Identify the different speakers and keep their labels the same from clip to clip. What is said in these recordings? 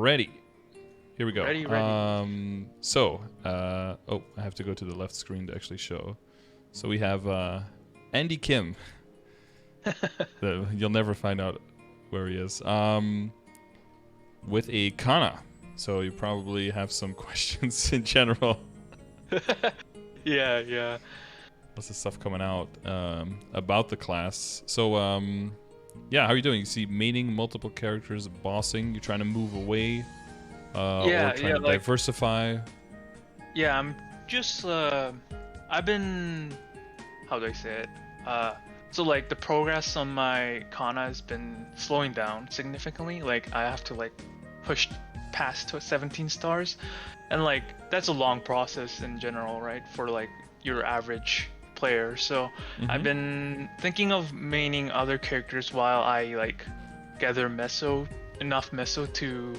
Speaker 1: ready. Here we go.
Speaker 2: Ready.
Speaker 1: Oh, I have to go to the left screen to actually show. So we have Andy Kim. You'll never find out where he is. With a Kanna. So you probably have some questions in general.
Speaker 2: Yeah.
Speaker 1: Lots of stuff coming out about the class. So, yeah, how are you doing? You see mating, multiple characters, bossing. You're trying to move away, or trying to diversify.
Speaker 2: Yeah, I'm just. I've been. How do I say it? So like the progress on my Kanna has been slowing down significantly. Like I have to like push past to 17 stars, and like that's a long process in general, right? For like your average player. So I've been thinking of maining other characters while I like gather enough meso to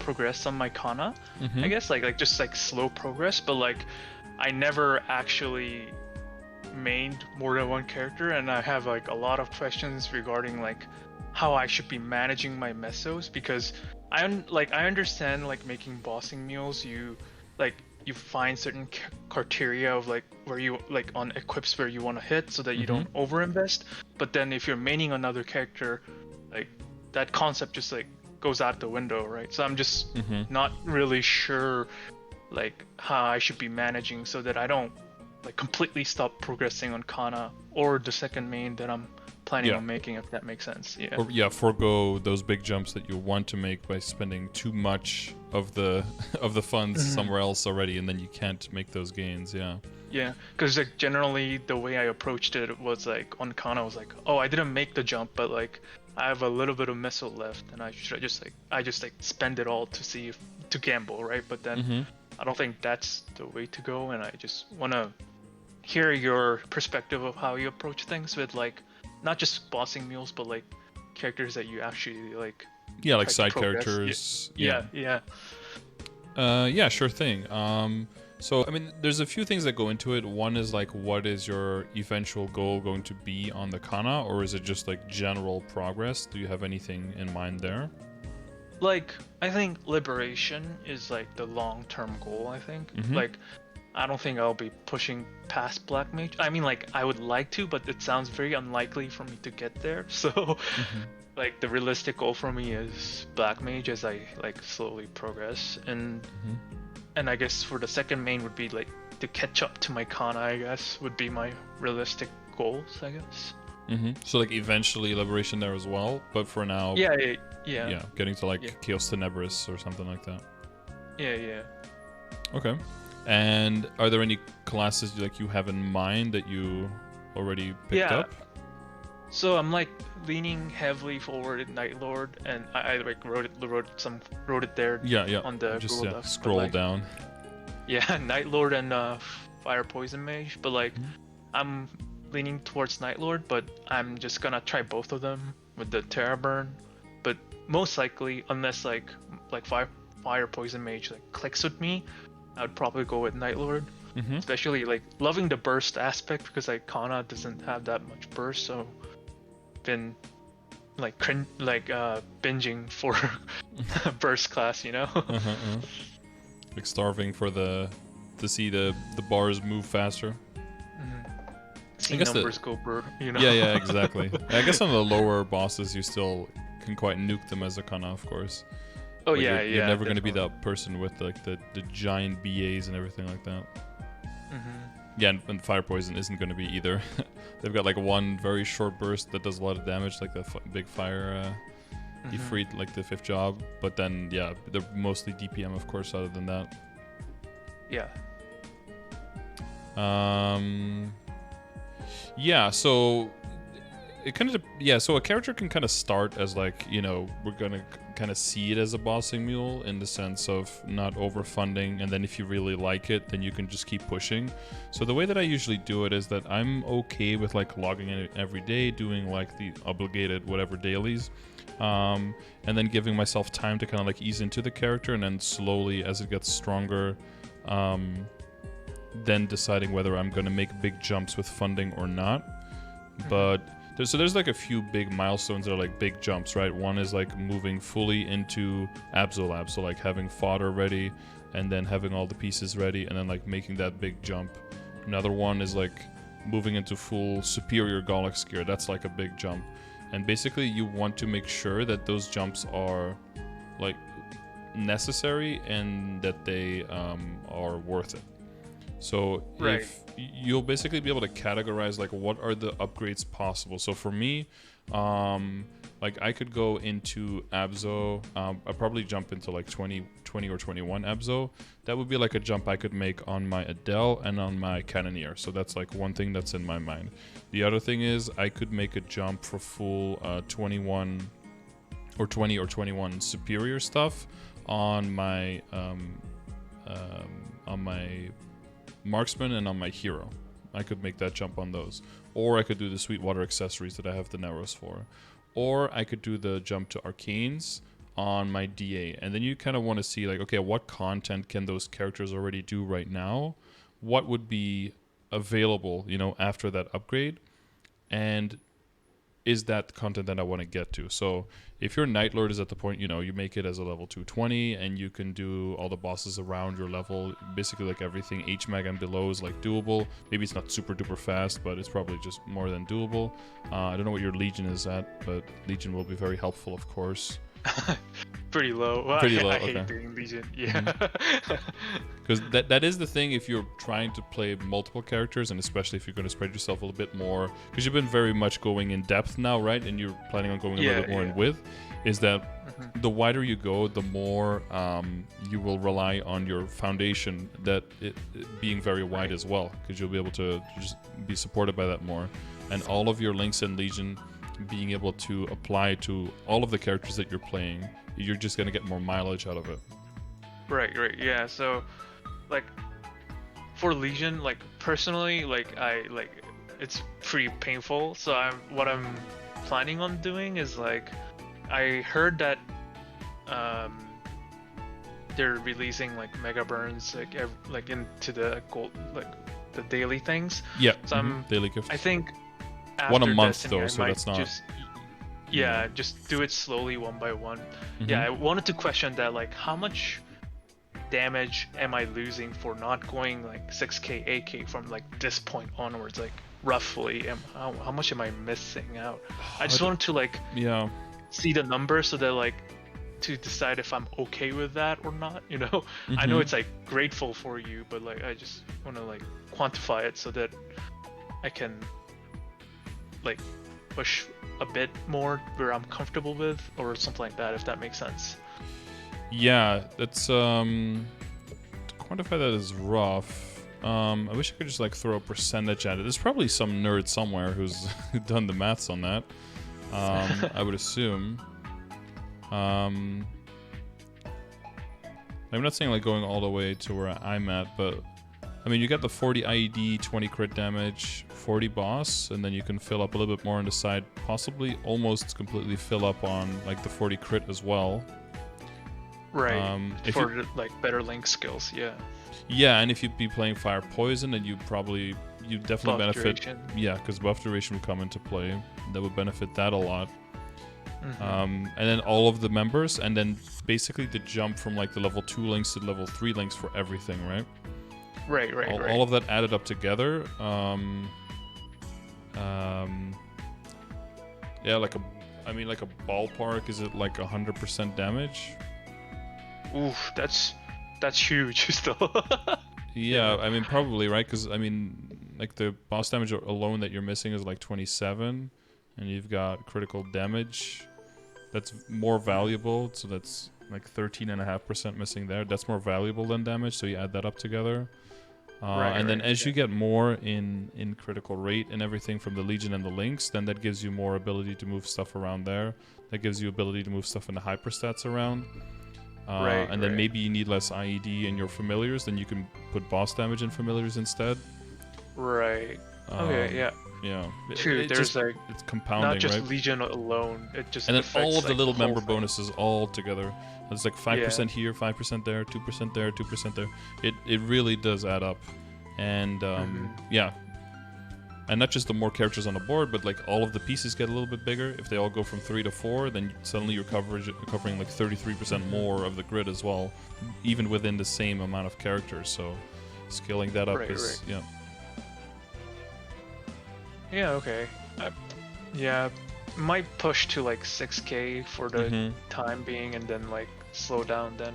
Speaker 2: progress on my Kanna. I guess like just like slow progress, but like I never actually mained more than one character, and I have like a lot of questions regarding like how I should be managing my mesos, because I understand like making bossing mules, you find certain criteria of like where you like on equips where you want to hit so that you don't overinvest, but then if you're maining another character, like that concept just like goes out the window, right? So I'm just not really sure like how I should be managing so that I don't like completely stop progressing on Kanna or the second main that I'm planning on making, if that makes sense.
Speaker 1: Or forego those big jumps that you want to make by spending too much of the funds somewhere else already, and then you can't make those gains.
Speaker 2: Yeah, because like generally the way I approached it was like on Kanna, I was like, oh, I didn't make the jump, but like I have a little bit of meso left, and I just spend it all to gamble, right? But then I don't think that's the way to go, and I just want to hear your perspective of how you approach things with like not just bossing mules, but like characters that you actually like.
Speaker 1: Yeah, like side characters.
Speaker 2: Yeah,
Speaker 1: sure thing. So I mean, there's a few things that go into it. One is like, what is your eventual goal going to be on the Kanna, or is it just like general progress? Do you have anything in mind there?
Speaker 2: Like, I think liberation is like the long-term goal. I think like I don't think I'll be pushing past Black Mage. I mean, like, I would like to, but it sounds very unlikely for me to get there. So, like, the realistic goal for me is Black Mage as I, like, slowly progress. And I guess for the second main would be, like, to catch up to my Kanna, I guess, would be my realistic goals, I guess.
Speaker 1: So, like, eventually liberation there as well, but for now...
Speaker 2: Yeah,
Speaker 1: getting to, like, Chaos Tenebris or something like that.
Speaker 2: Yeah.
Speaker 1: Okay. And are there any classes like you have in mind that you already picked up?
Speaker 2: So I'm like leaning heavily forward at Nightlord, and I like wrote it there. On the
Speaker 1: just
Speaker 2: Google Docs,
Speaker 1: scroll down.
Speaker 2: Yeah, Nightlord and Fire Poison Mage, but like I'm leaning towards Nightlord, but I'm just gonna try both of them with the Terra Burn. But most likely, unless like Fire Poison Mage like clicks with me, I would probably go with Nightlord, especially like loving the burst aspect, because like Kanna doesn't have that much burst, so been like binging for burst class, you know.
Speaker 1: Like starving for to see the bars move faster.
Speaker 2: See numbers go burr, you know.
Speaker 1: Yeah, exactly. I guess on the lower bosses you still can quite nuke them as a Kanna, of course.
Speaker 2: Oh,
Speaker 1: but you're never going to be
Speaker 2: definitely.
Speaker 1: that person with like the giant BAs and everything like that. Yeah, and Fire Poison isn't going to be either. They've got like one very short burst that does a lot of damage, like the big fire Ifrit, like the 5th job. But then, yeah, they're mostly DPM, of course, other than that.
Speaker 2: Yeah.
Speaker 1: Yeah, so it kind of so a character can kind of start as like, you know, we're gonna kind of see it as a bossing mule in the sense of not overfunding, and then if you really like it, then you can just keep pushing. So the way that I usually do it is that I'm okay with like logging in every day, doing like the obligated whatever dailies, and then giving myself time to kind of like ease into the character, and then slowly as it gets stronger, then deciding whether I'm going to make big jumps with funding or not. But there's like a few big milestones that are like big jumps, right? One is like moving fully into Absolab, so like having fodder ready, and then having all the pieces ready, and then like making that big jump. Another one is like moving into full superior Galax gear. That's like a big jump. And basically you want to make sure that those jumps are like necessary and that they are worth it. So if you'll basically be able to categorize like what are the upgrades possible. So for me, like I could go into Abzo. I'd probably jump into like 20 or 21 Abzo. That would be like a jump I could make on my Adele and on my Cannoneer. So that's like one thing that's in my mind. The other thing is I could make a jump for full 21 or 20 or 21 superior stuff on my marksman and on my hero. I could make that jump on those. Or I could do the Sweetwater accessories that I have the Narrows for. Or I could do the jump to Arcanes on my DA. And then you kind of want to see like, okay, what content can those characters already do right now? What would be available, you know, after that upgrade? And is that content that I want to get to? So if your Nightlord is at the point, you know, you make it as a level 220 and you can do all the bosses around your level, basically like everything HMAG and below is like doable. Maybe it's not super duper fast, but it's probably just more than doable. I don't know what your Legion is at, but Legion will be very helpful, of course.
Speaker 2: Pretty low. Well,
Speaker 1: Pretty low,
Speaker 2: I
Speaker 1: okay.
Speaker 2: hate doing Legion. Yeah.
Speaker 1: Because that is the thing if you're trying to play multiple characters, and especially if you're going to spread yourself a little bit more, because you've been very much going in depth now, right? And you're planning on going a little bit more in width, is that the wider you go, the more you will rely on your foundation that it being very wide as well, because you'll be able to just be supported by that more. And all of your links in Legion being able to apply to all of the characters that you're playing, you're just going to get more mileage out of it.
Speaker 2: Right, yeah. So, like, for Legion, like, personally, like, it's pretty painful. So what I'm planning on doing is, like, I heard that, they're releasing, like, mega burns, like into the gold, like, the daily things.
Speaker 1: Yeah,
Speaker 2: so
Speaker 1: daily gifts.
Speaker 2: I think
Speaker 1: one a month
Speaker 2: Destiny,
Speaker 1: though, so that's not.
Speaker 2: Just do it slowly, one by one. Yeah, I wanted to question that, like, how much damage am I losing for not going like 6k, 8k from like this point onwards? Like, roughly, how much am I missing out? I just wanted to like see the number so that like to decide if I'm okay with that or not. You know, I know it's like grateful for you, but like I just want to like quantify it so that I can like push a bit more where I'm comfortable with, or something like that, if that makes sense.
Speaker 1: Yeah, that's to quantify that is rough. I wish I could just like throw a percentage at it. There's probably some nerd somewhere who's done the maths on that. I would assume. I'm not saying like going all the way to where I'm at, but I mean, you got the 40 IED, 20 crit damage, 40 boss, and then you can fill up a little bit more on the side, possibly almost completely fill up on like the 40 crit as well.
Speaker 2: Right, for like better link skills, yeah.
Speaker 1: Yeah, and if you'd be playing Fire Poison, then you definitely buff benefit.
Speaker 2: Duration.
Speaker 1: Yeah, because buff duration would come into play. That would benefit that a lot. And then all of the members, and then basically the jump from like the level 2 links to level 3 links for everything, right?
Speaker 2: Right.
Speaker 1: All of that added up together. Yeah, like a ballpark, is it like 100% damage?
Speaker 2: Oof, that's huge still.
Speaker 1: Yeah, I mean probably, right? Because I mean, like the boss damage alone that you're missing is like 27, and you've got critical damage. That's more valuable, so that's like 13.5% missing there. That's more valuable than damage, so you add that up together. And then as you get more in critical rate and everything from the Legion and the links, then that gives you more ability to move stuff around there. That gives you ability to move stuff in the hyperstats around. And then maybe you need less IED in your familiars, then you can put boss damage in familiars instead.
Speaker 2: Right. Okay, yeah.
Speaker 1: Yeah.
Speaker 2: True, there's like
Speaker 1: it's compounding,
Speaker 2: not just
Speaker 1: right?
Speaker 2: Legion alone. It just
Speaker 1: and then all of
Speaker 2: like
Speaker 1: the little member
Speaker 2: thing.
Speaker 1: bonuses all together. It's like 5% here, 5% there, 2% there, 2% there. It really does add up. And yeah. and not just the more characters on the board, but like all of the pieces get a little bit bigger. If they all go from 3 to 4, then suddenly you're covering like 33% more of the grid as well, even within the same amount of characters. So scaling that up is yeah.
Speaker 2: Yeah. Okay. Yeah. Might push to like 6K for the time being, and then like slow down. Then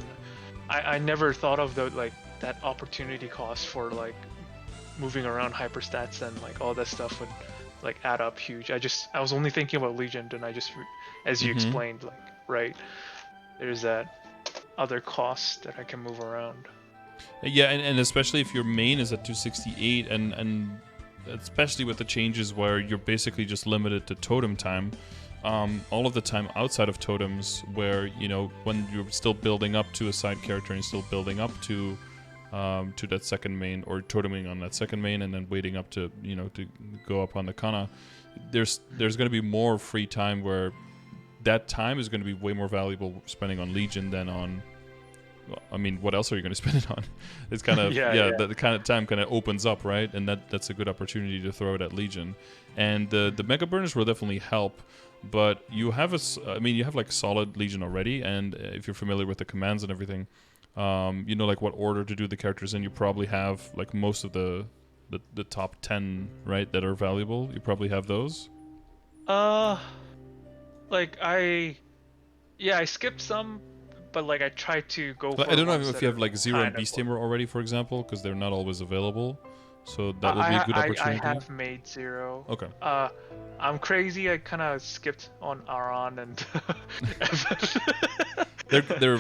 Speaker 2: I never thought of the like that opportunity cost for like moving around hyperstats and like all that stuff would like add up huge. I was only thinking about Legion, and I just as you explained, like right, there's that other cost that I can move around.
Speaker 1: Yeah, and especially if your main is at 268, and especially with the changes where you're basically just limited to totem time, all of the time outside of totems, where you know when you're still building up to a side character and you're still building up to that second main, or toteming on that second main and then waiting up to, you know, to go up on the Kanna, there's going to be more free time where that time is going to be way more valuable spending on Legion than on, I mean, what else are you going to spend it on? It's kind of the kind of time kind of opens up, right? And that's a good opportunity to throw it at Legion. And the mega burners will definitely help, but you have you have like solid Legion already, and if you're familiar with the commands and everything, you know, like what order to do the characters in, you probably have like most of the top 10, right, that are valuable. You probably have those.
Speaker 2: Like I skipped some, but like I tried to go for
Speaker 1: I don't know
Speaker 2: ones
Speaker 1: if
Speaker 2: that
Speaker 1: you have
Speaker 2: are
Speaker 1: like Zero and
Speaker 2: kind of
Speaker 1: Beast Tamer already, for example, because they're not always available. So that would be a good opportunity.
Speaker 2: I have made Zero.
Speaker 1: Okay.
Speaker 2: I'm crazy. I kind of skipped on Aron and
Speaker 1: they're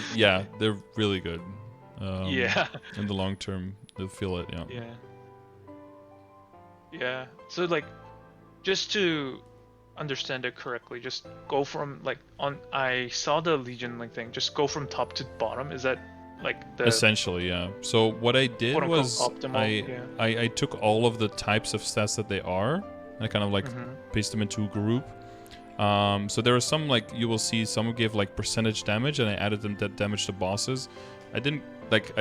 Speaker 1: really good.
Speaker 2: Yeah.
Speaker 1: In the long term, they'll feel it. Yeah.
Speaker 2: Yeah. So like, just to understand it correctly, just go from like I saw the Legion link thing. Just go from top to bottom. Is that like the
Speaker 1: essentially? Yeah. So what I did was
Speaker 2: optimal,
Speaker 1: I took all of the types of stats that they are, and I kind of like paste them into a group. So there are some, like you will see some give like percentage damage, and I added them that damage to bosses. I didn't like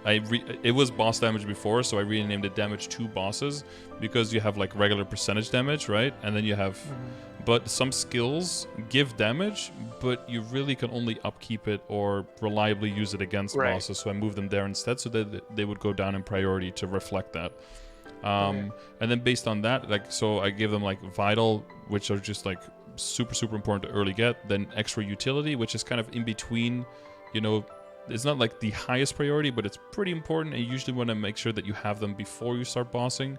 Speaker 1: it was boss damage before, so I renamed it damage to bosses, because you have like regular percentage damage, right? And then you have but some skills give damage, but you really can only upkeep it or reliably use it against bosses, so I moved them there instead, so that they would go down in priority to reflect that. And then based on that, like, so I gave them like vital, which are just like super important to early get, then extra utility, which is kind of in between, you know, it's not like the highest priority, but it's pretty important, and you usually want to make sure that you have them before you start bossing,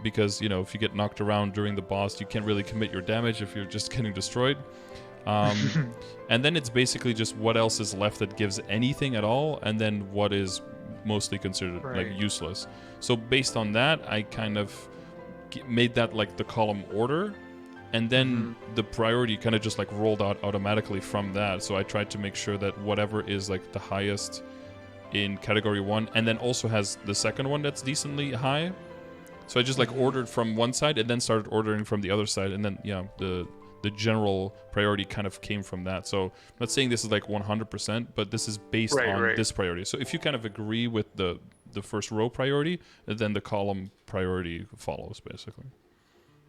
Speaker 1: because, you know, if you get knocked around during the boss, you can't really commit your damage if you're just getting destroyed. And then it's basically just what else is left that gives anything at all, and then what is mostly considered like useless. So based on that, I kind of made that like the column order, and then the priority kind of just like rolled out automatically from that. So I tried to make sure that whatever is like the highest in category 1, and then also has the second one that's decently high. So I just like ordered from one side and then started ordering from the other side, and then the general priority kind of came from that. So I'm not saying this is like 100%, but this is based on this priority. So if you kind of agree with the first row priority, then the column priority follows basically.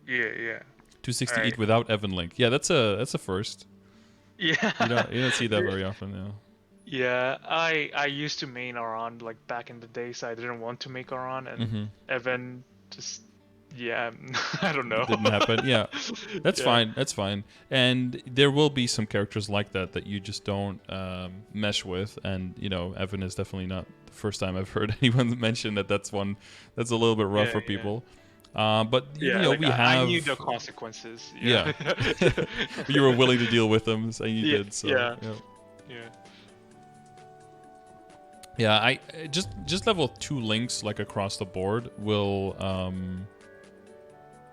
Speaker 2: Yeah.
Speaker 1: 268 without Evan Link. Yeah, that's a first.
Speaker 2: Yeah.
Speaker 1: You don't see that very often, yeah.
Speaker 2: Yeah, I used to main Aron like back in the day, so I didn't want to make Aron, and Evan just I don't know.
Speaker 1: Didn't happen. Yeah. That's fine. That's fine. And there will be some characters like that you just don't mesh with, and you know, Evan is definitely not the first time I've heard anyone mention that's one that's a little bit rough for people. But you know, like,
Speaker 2: I knew the consequences.
Speaker 1: Yeah. You were willing to deal with them, and you did. So yeah, I just level 2 links like across the board will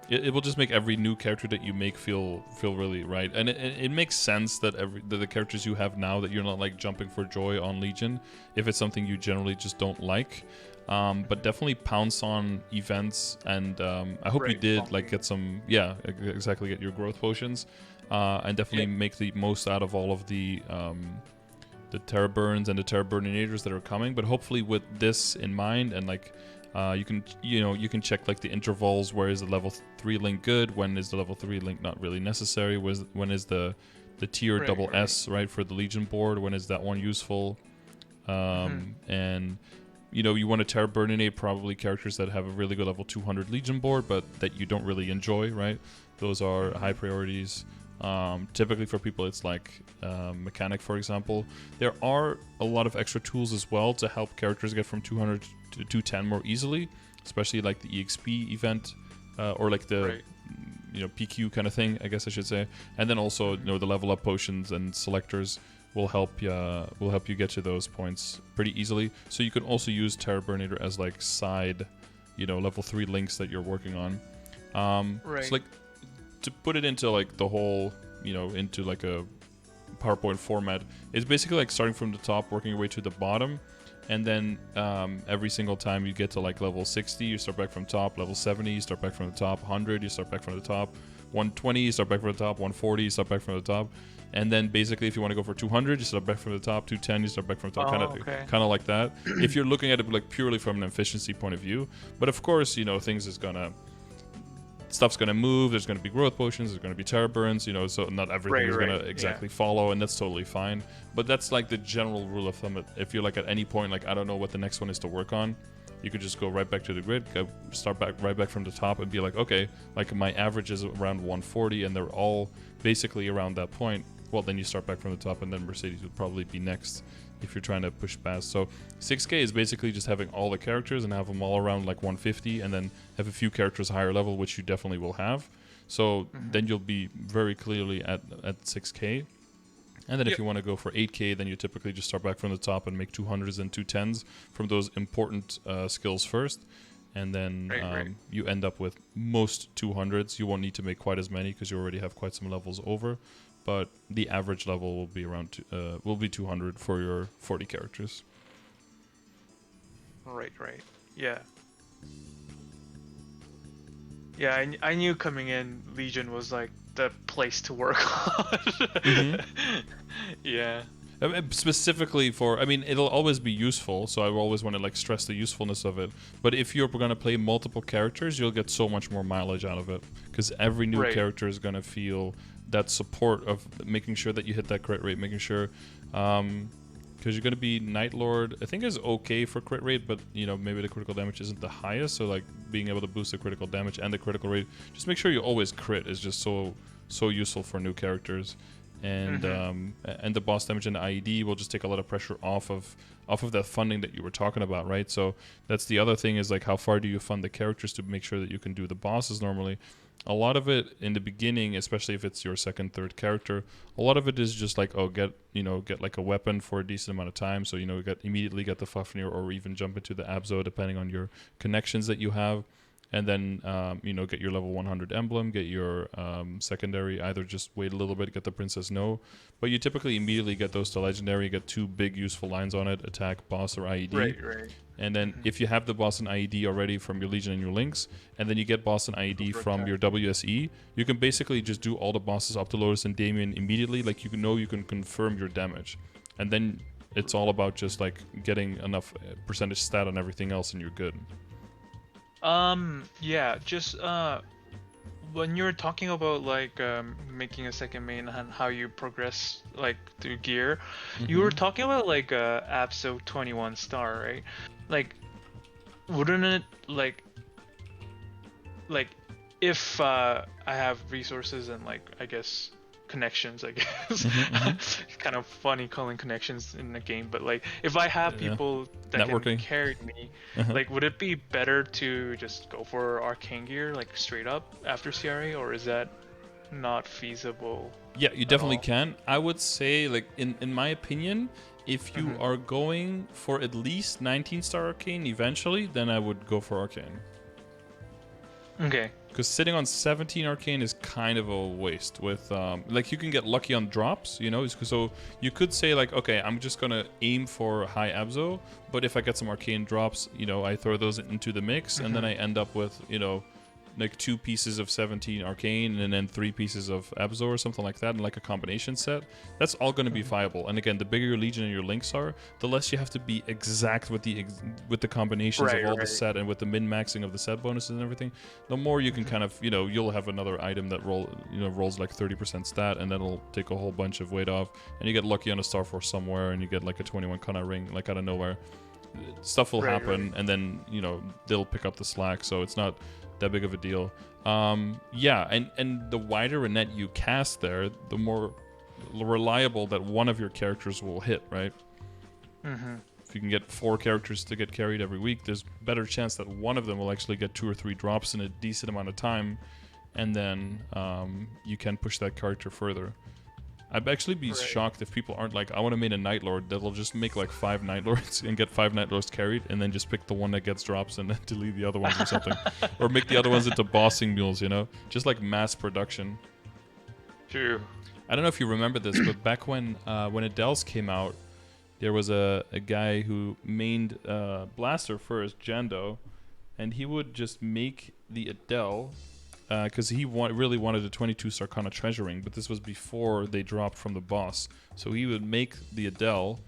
Speaker 1: it will just make every new character that you make feel really right, and it makes sense that the characters you have now, that you're not like jumping for joy on Legion if it's something you generally just don't like. But definitely pounce on events, and I hope you did like get some, exactly, get your growth potions, and definitely make the most out of all of the Terra Burns and the Terra Burninators that are coming. But hopefully with this in mind, and like You can check like the intervals. Where is the level 3 link good? When is the level 3 link not really necessary? When is the tier double S, right, for the Legion board? When is that one useful? And you want to Terra Burninate probably characters that have a really good level 200 Legion board, but that you don't really enjoy, right? Those are high priorities. Typically for people, it's like Mechanic, for example. There are a lot of extra tools as well to help characters get from 200 to 210 more easily, especially like the EXP event, or like the PQ kind of thing, I guess I should say. And then also, the level up potions and selectors will help you get to those points pretty easily. So you can also use Terra Burnator as like side, level 3 links that you're working on. So like to put it into like the whole, into like a PowerPoint format, it's basically like starting from the top, working your way to the bottom, and then every single time you get to like level 60, you start back from top. Level 70, you start back from the top. 100, you start back from the top. 120, you start back from the top. 140, you start back from the top. And then basically, if you want to go for 200, you start back from the top. 210, you start back from the top. Kind of like that. If you're looking at it like purely from an efficiency point of view, but of course, stuff's gonna move. There's gonna be growth potions. There's gonna be Terra Burns. So not everything is gonna exactly follow, and that's totally fine. But that's like the general rule of thumb. If you're like at any point, like I don't know what the next one is to work on, you could just go right back to the grid, start right back from the top, and be like, okay, like my average is around 140, and they're all basically around that point. Well, then you start back from the top, and then Mercedes would probably be next if you're trying to push past. So 6K is basically just having all the characters and have them all around like 150, and then have a few characters higher level, which you definitely will have. So then you'll be very clearly at 6K. And then if you want to go for 8K, then you typically just start back from the top and make 200s and 210s from those important skills first. And then you end up with most 200s. You won't need to make quite as many because you already have quite some levels over. But the average level will be around 200 for your 40 characters.
Speaker 2: Right. Yeah. Yeah, I knew coming in, Legion was like the place to work on. Yeah.
Speaker 1: Specifically it'll always be useful, so I always want to like stress the usefulness of it. But if you're going to play multiple characters, you'll get so much more mileage out of it, because every new character is going to feel that support of making sure that you hit that crit rate, making sure, because you're going to be Nightlord, I think is okay for crit rate, but maybe the critical damage isn't the highest, so like being able to boost the critical damage and the critical rate, just make sure you always crit is just so useful for new characters. And the boss damage and the IED will just take a lot of pressure off of that funding that you were talking about, right? So that's the other thing, is like how far do you fund the characters to make sure that you can do the bosses normally. A lot of it in the beginning, especially if it's your second, third character, a lot of it is just like, get like a weapon for a decent amount of time, so immediately get the Fafnir, or even jump into the Abzo depending on your connections that you have. And then, get your level 100 emblem, get your secondary, either just wait a little bit, get the Princess No. But you typically immediately get those to legendary, get 2 big useful lines on it, attack, boss, or IED.
Speaker 2: Right.
Speaker 1: And then if you have the boss and IED already from your Legion and your links, and then you get boss and IED from your WSE, you can basically just do all the bosses up to Lotus and Damien immediately. Like you can confirm your damage. And then it's all about just like getting enough percentage stat on everything else, and you're good.
Speaker 2: Yeah, just when you're talking about like making a second main and how you progress like through gear, you were talking about like Abso 21 star, right? Like, wouldn't it like if I have resources and like I guess connections, I guess. It's kind of funny calling connections in the game, but like if I have people that can carry me, like would it be better to just go for arcane gear like straight up after CRA, or is that not feasible?
Speaker 1: Yeah, you definitely can. I would say, like in my opinion, if you are going for at least 19-star arcane eventually, then I would go for arcane.
Speaker 2: Okay.
Speaker 1: Because sitting on 17 arcane is kind of a waste. With like you can get lucky on drops, so you could say like, okay, I'm just gonna aim for high Abzo, but if I get some arcane drops, I throw those into the mix, and then I end up with like 2 pieces of 17 arcane and then 3 pieces of Abzo or something like that, and like a combination set, that's all going to be viable. And again, the bigger your legion and your links are, the less you have to be exact with the combinations of all the set and with the min maxing of the set bonuses and everything. The more you can kind of, you'll have another item that rolls like 30% stat, and that'll take a whole bunch of weight off, and you get lucky on a Star Force somewhere, and you get like a 21 Kanna ring like out of nowhere. Stuff will happen, and then they'll pick up the slack, so it's not that big of a deal. And the wider a net you cast there, the more reliable that one of your characters will hit, right? If you can get 4 characters to get carried every week, there's better chance that one of them will actually get 2 or 3 drops in a decent amount of time, and then you can push that character further. I'd actually be shocked if people aren't like, I want to make a Nightlord, that'll just make like 5 Nightlords and get 5 Nightlords carried, and then just pick the one that gets drops and then delete the other ones or something. Or make the other ones into bossing mules, Just like mass production.
Speaker 2: True.
Speaker 1: I don't know if you remember this, but back when Adele's came out, there was a guy who mained Blaster first, Jando, and he would just make the Adele, because he really wanted a 22 Sarkana treasure ring, but this was before they dropped from the boss. So he would make the Adele,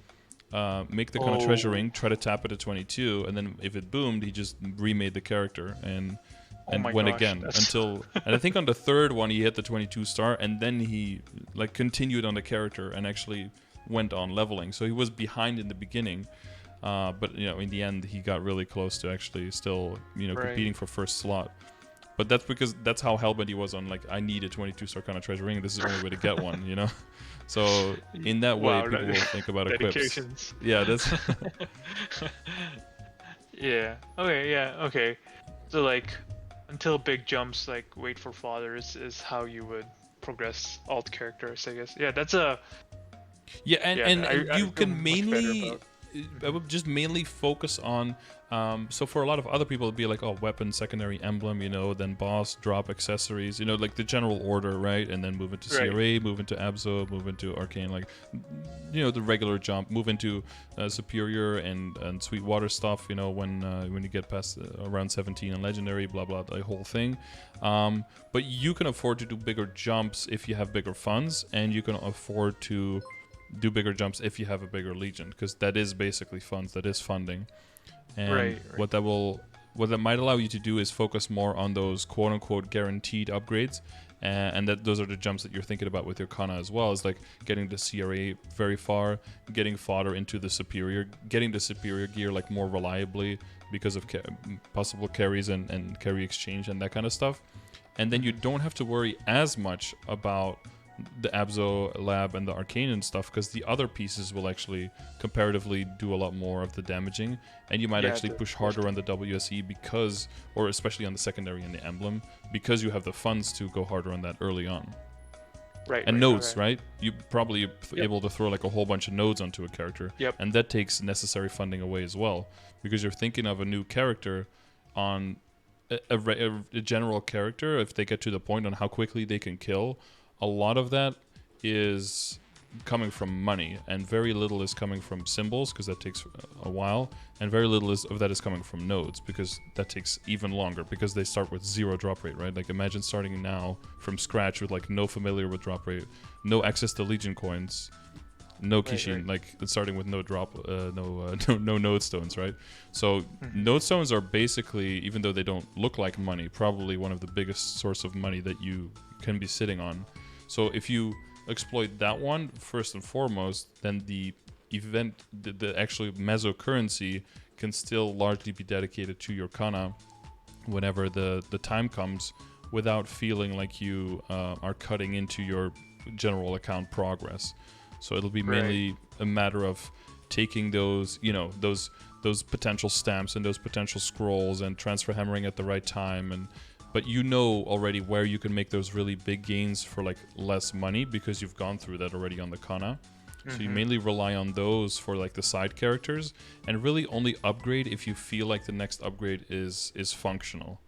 Speaker 1: make the kind of treasure ring, try to tap it at 22, and then if it boomed, he just remade the character and went again until. And I think on the 3rd one he hit the 22 star, and then he like continued on the character and actually went on leveling. So he was behind in the beginning. But in the end, he got really close to actually still, competing for first slot. But that's because that's how hellbent he was on, like, I need a 22 Sarkana treasure ring. This is the only way to get one, So in that way, people will think about equips. Yeah, that's.
Speaker 2: Yeah. Okay. Yeah. Okay. So like, until big jumps, like wait for fathers is how you would progress alt characters, I guess. Yeah, that's a.
Speaker 1: Yeah, and you can mainly. I would just mainly focus on, so for a lot of other people, it'd be like, weapon, secondary emblem, then boss, drop accessories, like the general order, right? And then move into CRA, move into Abzo, move into Arcane, like, the regular jump, move into Superior and Sweetwater stuff, when you get past around 17 and Legendary, blah, blah, the whole thing. But you can afford to do bigger jumps if you have bigger funds, and you can afford to do bigger jumps if you have a bigger legion, because that is basically funds, that is funding. And what that might allow you to do is focus more on those quote unquote guaranteed upgrades, and that those are the jumps that you're thinking about with your Kanna as well, is like getting the CRA very far, getting fodder into the superior, getting the superior gear like more reliably because of possible carries and carry exchange and that kind of stuff. And then you don't have to worry as much about the Abzo lab and the Arcane and stuff, because the other pieces will actually comparatively do a lot more of the damaging, and you might actually push harder on the WSE because, or especially on the secondary and the emblem, because you have the funds to go harder on that early on. And nodes, right? You probably able to throw like a whole bunch of nodes onto a character, and that takes necessary funding away as well, because you're thinking of a new character on a general character. If they get to the point on how quickly they can kill, a lot of that is coming from money, and very little is coming from symbols, because that takes a while, and very little of that is coming from nodes, because that takes even longer, because they start with 0 drop rate, right? Like, imagine starting now from scratch with like no familiar with drop rate, no access to legion coins, no Kishin, like starting with no drop, no node stones, right? So node stones are basically, even though they don't look like money, probably one of the biggest source of money that you can be sitting on. So if you exploit that one first and foremost, then the event, the actual meso currency can still largely be dedicated to your Kanna whenever the time comes, without feeling like you are cutting into your general account progress. So it'll be mainly a matter of taking those, those potential stamps and those potential scrolls and transfer hammering at the right time, but already where you can make those really big gains for like less money, because you've gone through that already on the Kanna. So you mainly rely on those for like the side characters, and really only upgrade if you feel like the next upgrade is functional.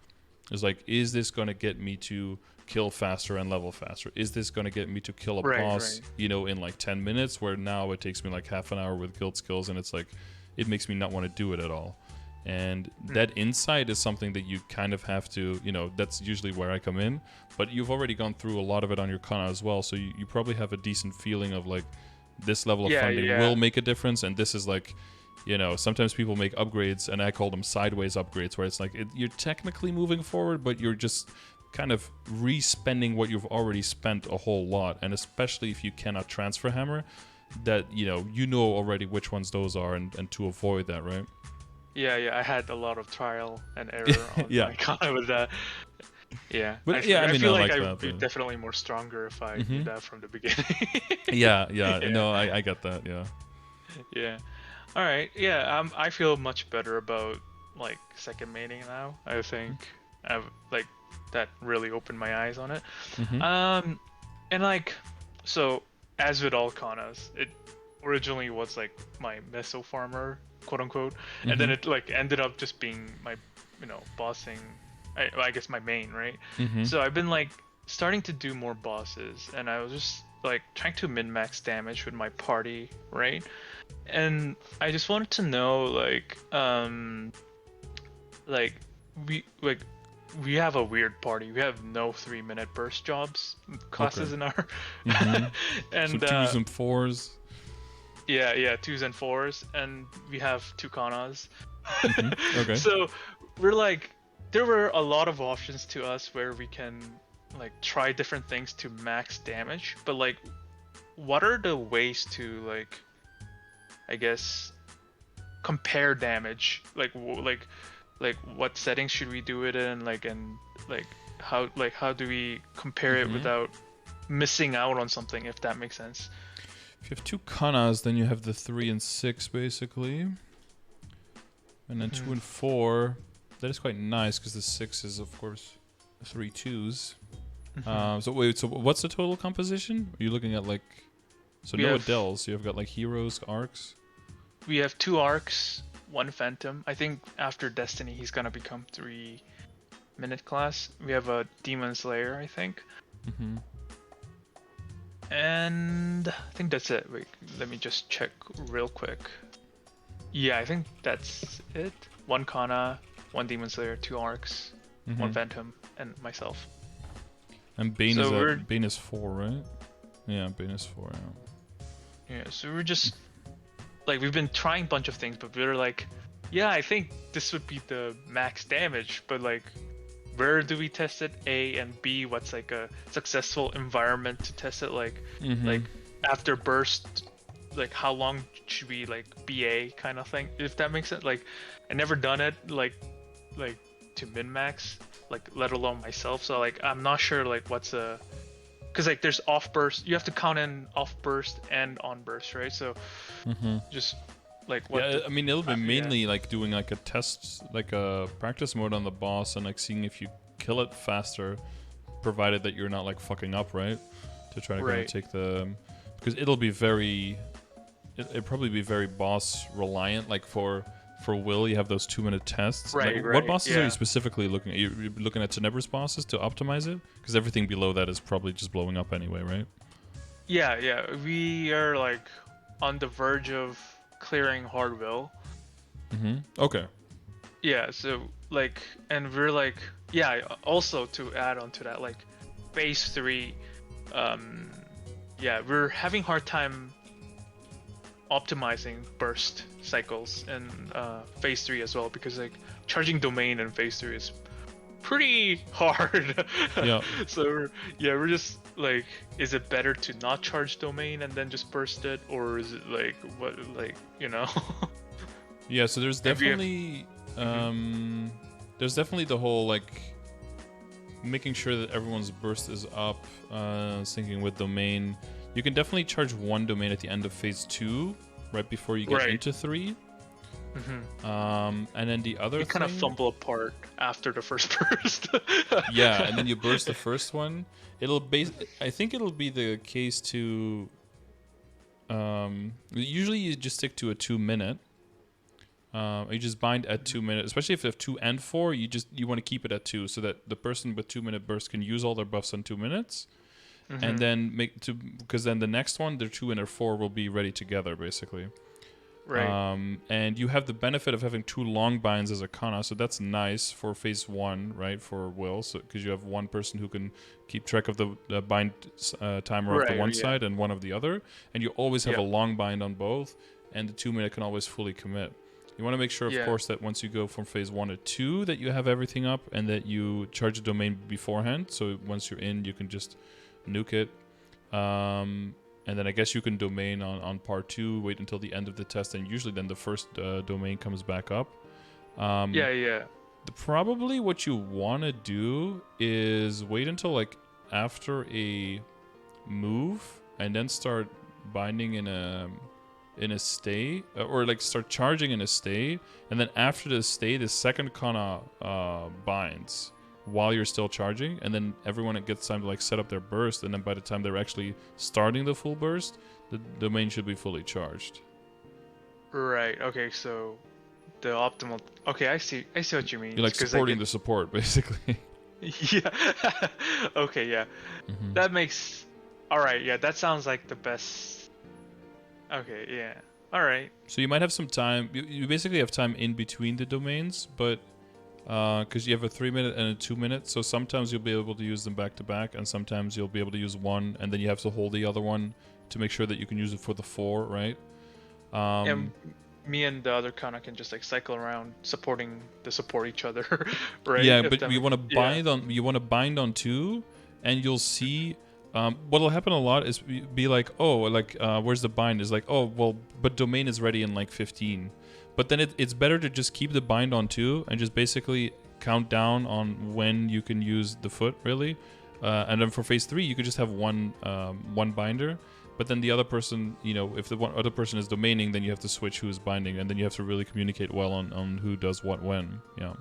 Speaker 1: It's like, is this going to get me to kill faster and level faster? Is this going to get me to kill a boss, in like 10 minutes, where now it takes me like half an hour with guild skills, and it's like, it makes me not want to do it at all. And that insight is something that you kind of have to, that's usually where I come in. But you've already gone through a lot of it on your Kanna as well, so you probably have a decent feeling of like this level of funding will make a difference, and this is like, sometimes people make upgrades, and I call them sideways upgrades, where it's like you're technically moving forward, but you're just kind of re-spending what you've already spent a whole lot. And especially if you cannot transfer hammer, that you know already which ones those are, and to avoid that, right?
Speaker 2: Yeah, I had a lot of trial and error on my Kanna with that. Yeah,
Speaker 1: but
Speaker 2: I feel like I would be definitely more stronger if I knew that from the beginning.
Speaker 1: yeah. No, I get that.
Speaker 2: Yeah. All right. Yeah. I feel much better about like second maining now. I think I've like that really opened my eyes on it. And like, so as with all Kannas, it originally was like my meso farmer, quote unquote, and then it like ended up just being my, bossing. I guess my main, right? So I've been like starting to do more bosses, and I was just like trying to min-max damage with my party, right? And I just wanted to know we have a weird party. We have no 3-minute burst jobs classes in our
Speaker 1: and so 2s and 4s.
Speaker 2: Yeah, 2s and 4s, and we have 2 Kannas.
Speaker 1: Okay.
Speaker 2: So we're like, there were a lot of options to us where we can like try different things to max damage, but like, what are the ways to like, I guess, compare damage? Like what settings should we do it in? How do we compare it without missing out on something, if that makes sense?
Speaker 1: If you have 2 Kannas, then you have the 3 and 6 basically, and then 2 and 4. That is quite nice because the 6 is of course 3 2s. So what's the total composition? Are you looking at like? So no Adels. You've got like heroes, arcs.
Speaker 2: We have 2 arcs, 1 phantom. I think after Destiny he's gonna become 3-minute class. We have a demon slayer, I think. And I think that's it. Wait, let me just check real quick. Yeah, I think that's it. 1 Kanna, 1 demon slayer, 2 arcs, 1 phantom, and myself.
Speaker 1: And Bane is 4, right? Yeah, Bane is 4.
Speaker 2: Yeah, so we're just like, we've been trying a bunch of things, but we're like, yeah, I think this would be the max damage, but like, where do we test it? A, and B, what's like a successful environment to test it? Like after burst, like how long should we like BA kind of thing, if that makes sense? Like, I never done it like to min max, like let alone myself. So like, I'm not sure like what's because like there's off burst, you have to count in off burst and on burst, right? So just like what?
Speaker 1: Yeah, I mean it'll be mainly like doing like a test, like a practice mode on the boss, and like seeing if you kill it faster, provided that you're not like fucking up, right? To try to kind of take the, because it'll probably be very boss reliant. Like for Will, you have those 2-minute tests.
Speaker 2: Right.
Speaker 1: What bosses are you specifically looking at? You're looking at Tenebra's bosses to optimize it? Because everything below that is probably just blowing up anyway, right?
Speaker 2: Yeah. We are like on the verge of clearing hard Will.
Speaker 1: Okay.
Speaker 2: Yeah, so like, and we're like, also to add on to that, like phase 3, we're having hard time optimizing burst cycles in phase 3 as well, because like charging domain in phase 3 is pretty hard. So we're just like, is it better to not charge domain and then just burst it, or is it like what, like,
Speaker 1: Yeah, so there's definitely there's definitely the whole like making sure that everyone's burst is up, syncing with domain. You can definitely charge 1 domain at the end of phase 2, right before you get into 3. And then the other thing,
Speaker 2: kind of fumble apart after the first burst.
Speaker 1: Yeah, and then you burst the first one. I think it'll be the case to usually you just stick to a 2-minute. You just bind at 2 minutes, especially if you have 2 and 4. You want to keep it at 2, so that the person with 2-minute burst can use all their buffs in 2 minutes, and then because then the next one, their 2 and their 4 will be ready together, basically.
Speaker 2: Right.
Speaker 1: And you have the benefit of having 2 long binds as a Kanna, so that's nice for phase 1, right, for Will, so because you have one person who can keep track of the bind timer of the
Speaker 2: Right.
Speaker 1: one
Speaker 2: Yeah.
Speaker 1: side and one of the other, and you always have
Speaker 2: Yeah.
Speaker 1: a long bind on both, and the 2-minute can always fully commit. You want to make sure, of
Speaker 2: Yeah.
Speaker 1: course, that once you go from phase 1 to 2, that you have everything up and that you charge the domain beforehand, so once you're in, you can just nuke it. And then I guess you can domain on part 2, wait until the end of the test, and usually then the first domain comes back up.
Speaker 2: Yeah.
Speaker 1: Probably what you want to do is wait until like after a move and then start binding in a stay, or like start charging in a stay, and then after the stay, the second Kanna binds while you're still charging, and then everyone gets time to like set up their burst, and then by the time they're actually starting the full burst, the domain should be fully charged.
Speaker 2: Right. Okay. So the optimal. Okay, I see. I see what you mean.
Speaker 1: You're like
Speaker 2: 'Cause,
Speaker 1: supporting the support, basically.
Speaker 2: Yeah. Okay. Yeah.
Speaker 1: Mm-hmm.
Speaker 2: That makes. All right. Yeah. That sounds like the best. Okay. Yeah. All right.
Speaker 1: So you might have some time. You basically have time in between the domains, but because you have a 3-minute and a 2-minute, so sometimes you'll be able to use them back to back, and sometimes you'll be able to use one, and then you have to hold the other one to make sure that you can use it for the 4, right?
Speaker 2: And me and the other Kana can just like cycle around supporting the support each other, right?
Speaker 1: Yeah,
Speaker 2: If
Speaker 1: but
Speaker 2: that
Speaker 1: you want to
Speaker 2: yeah.
Speaker 1: bind on 2, and you'll see. What'll happen a lot is be like, oh, like where's the bind? Is like, oh, well, but domain is ready in like 15. But then it's better to just keep the bind on 2 and just basically count down on when you can use the foot, really. And then for phase 3, you could just have one binder. But then the other person, if the other person is domaining, then you have to switch who's binding, and then you have to really communicate well on who does what when. Yeah.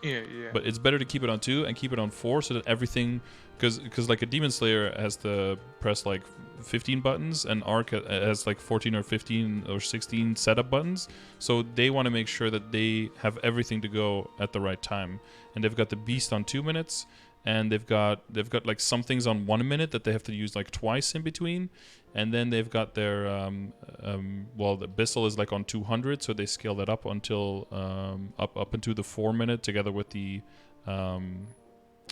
Speaker 2: Yeah.
Speaker 1: But it's better to keep it on 2 and keep it on 4 so that everything, because like a Demon Slayer has to press like 15 buttons, and Arc has like 14 or 15 or 16 setup buttons. So they want to make sure that they have everything to go at the right time. And they've got the Beast on 2 minutes, and they've got like some things on 1 minute that they have to use like twice in between. And then they've got their the Abyssal is like on 200, so they scale that up until up into the 4-minute together with the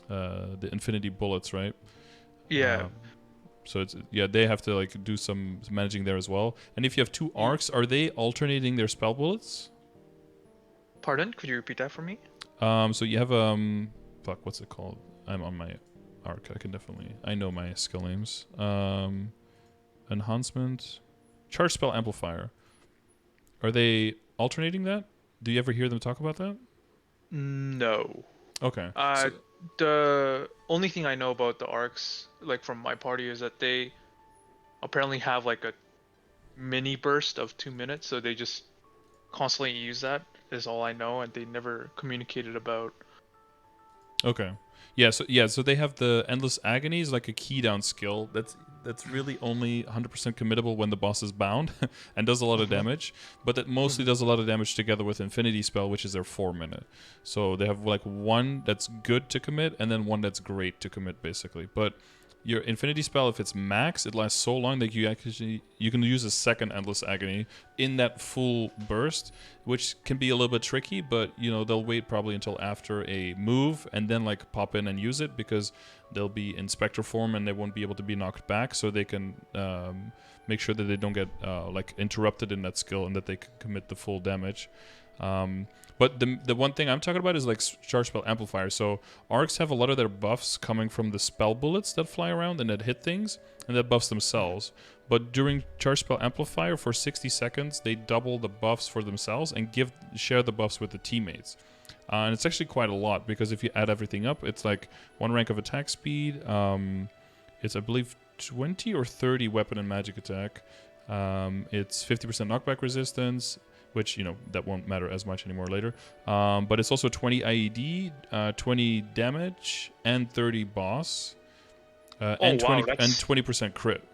Speaker 1: Infinity Bullets, right?
Speaker 2: Yeah.
Speaker 1: So they have to like do some managing there as well. And if you have 2 arcs, are they alternating their spell bullets?
Speaker 2: Pardon? Could you repeat that for me?
Speaker 1: So you have what's it called? I'm on my arc. I know my skill names. Enhancement, charge spell amplifier. Are they alternating that? Do you ever hear them talk about that?
Speaker 2: No.
Speaker 1: Okay.
Speaker 2: The only thing I know about the arcs, like from my party, is that they apparently have like a mini burst of 2 minutes, so they just constantly use that. Is all I know, and they never communicated about.
Speaker 1: Okay. So they have the Endless Agonies, like a key down skill that's really only 100% committable when the boss is bound and does a lot of damage, but that mostly does a lot of damage together with Infinity Spell, which is their 4-minute. So they have like one that's good to commit and then one that's great to commit, basically. But your Infinity Spell, if it's max, it lasts so long that you can use a second Endless Agony in that full burst, which can be a little bit tricky, but they'll wait probably until after a move and then like pop in and use it, because they'll be in Spectre form and they won't be able to be knocked back, so they can make sure that they don't get like interrupted in that skill and that they can commit the full damage. But the one thing I'm talking about is like charge spell amplifier. So arcs have a lot of their buffs coming from the spell bullets that fly around and that hit things, and that buffs themselves. But during charge spell amplifier for 60 seconds, they double the buffs for themselves and share the buffs with the teammates. And it's actually quite a lot, because if you add everything up, it's like 1 rank of attack speed. It's I believe 20 or 30 weapon and magic attack. It's 50% knockback resistance, which, that won't matter as much anymore later. But it's also 20 IED, 20 damage, and 30 boss, and 20% crit.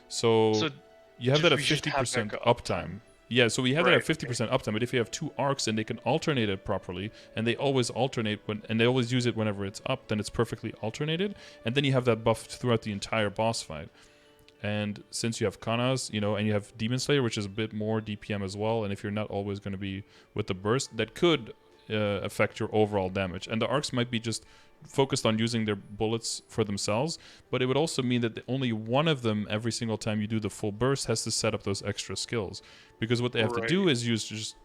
Speaker 1: So you have that at 50% uptime. Yeah, so we have that at 50% uptime, but if you have 2 arcs and they can alternate it properly, and they always alternate and they always use it whenever it's up, then it's perfectly alternated, and then you have that buff throughout the entire boss fight. And since you have Kannas, and you have Demon Slayer, which is a bit more DPM as well, and if you're not always going to be with the burst, that could affect your overall damage. And the arcs might be just focused on using their bullets for themselves, but it would also mean that only one of them every single time you do the full burst has to set up those extra skills, because what they have to do is use just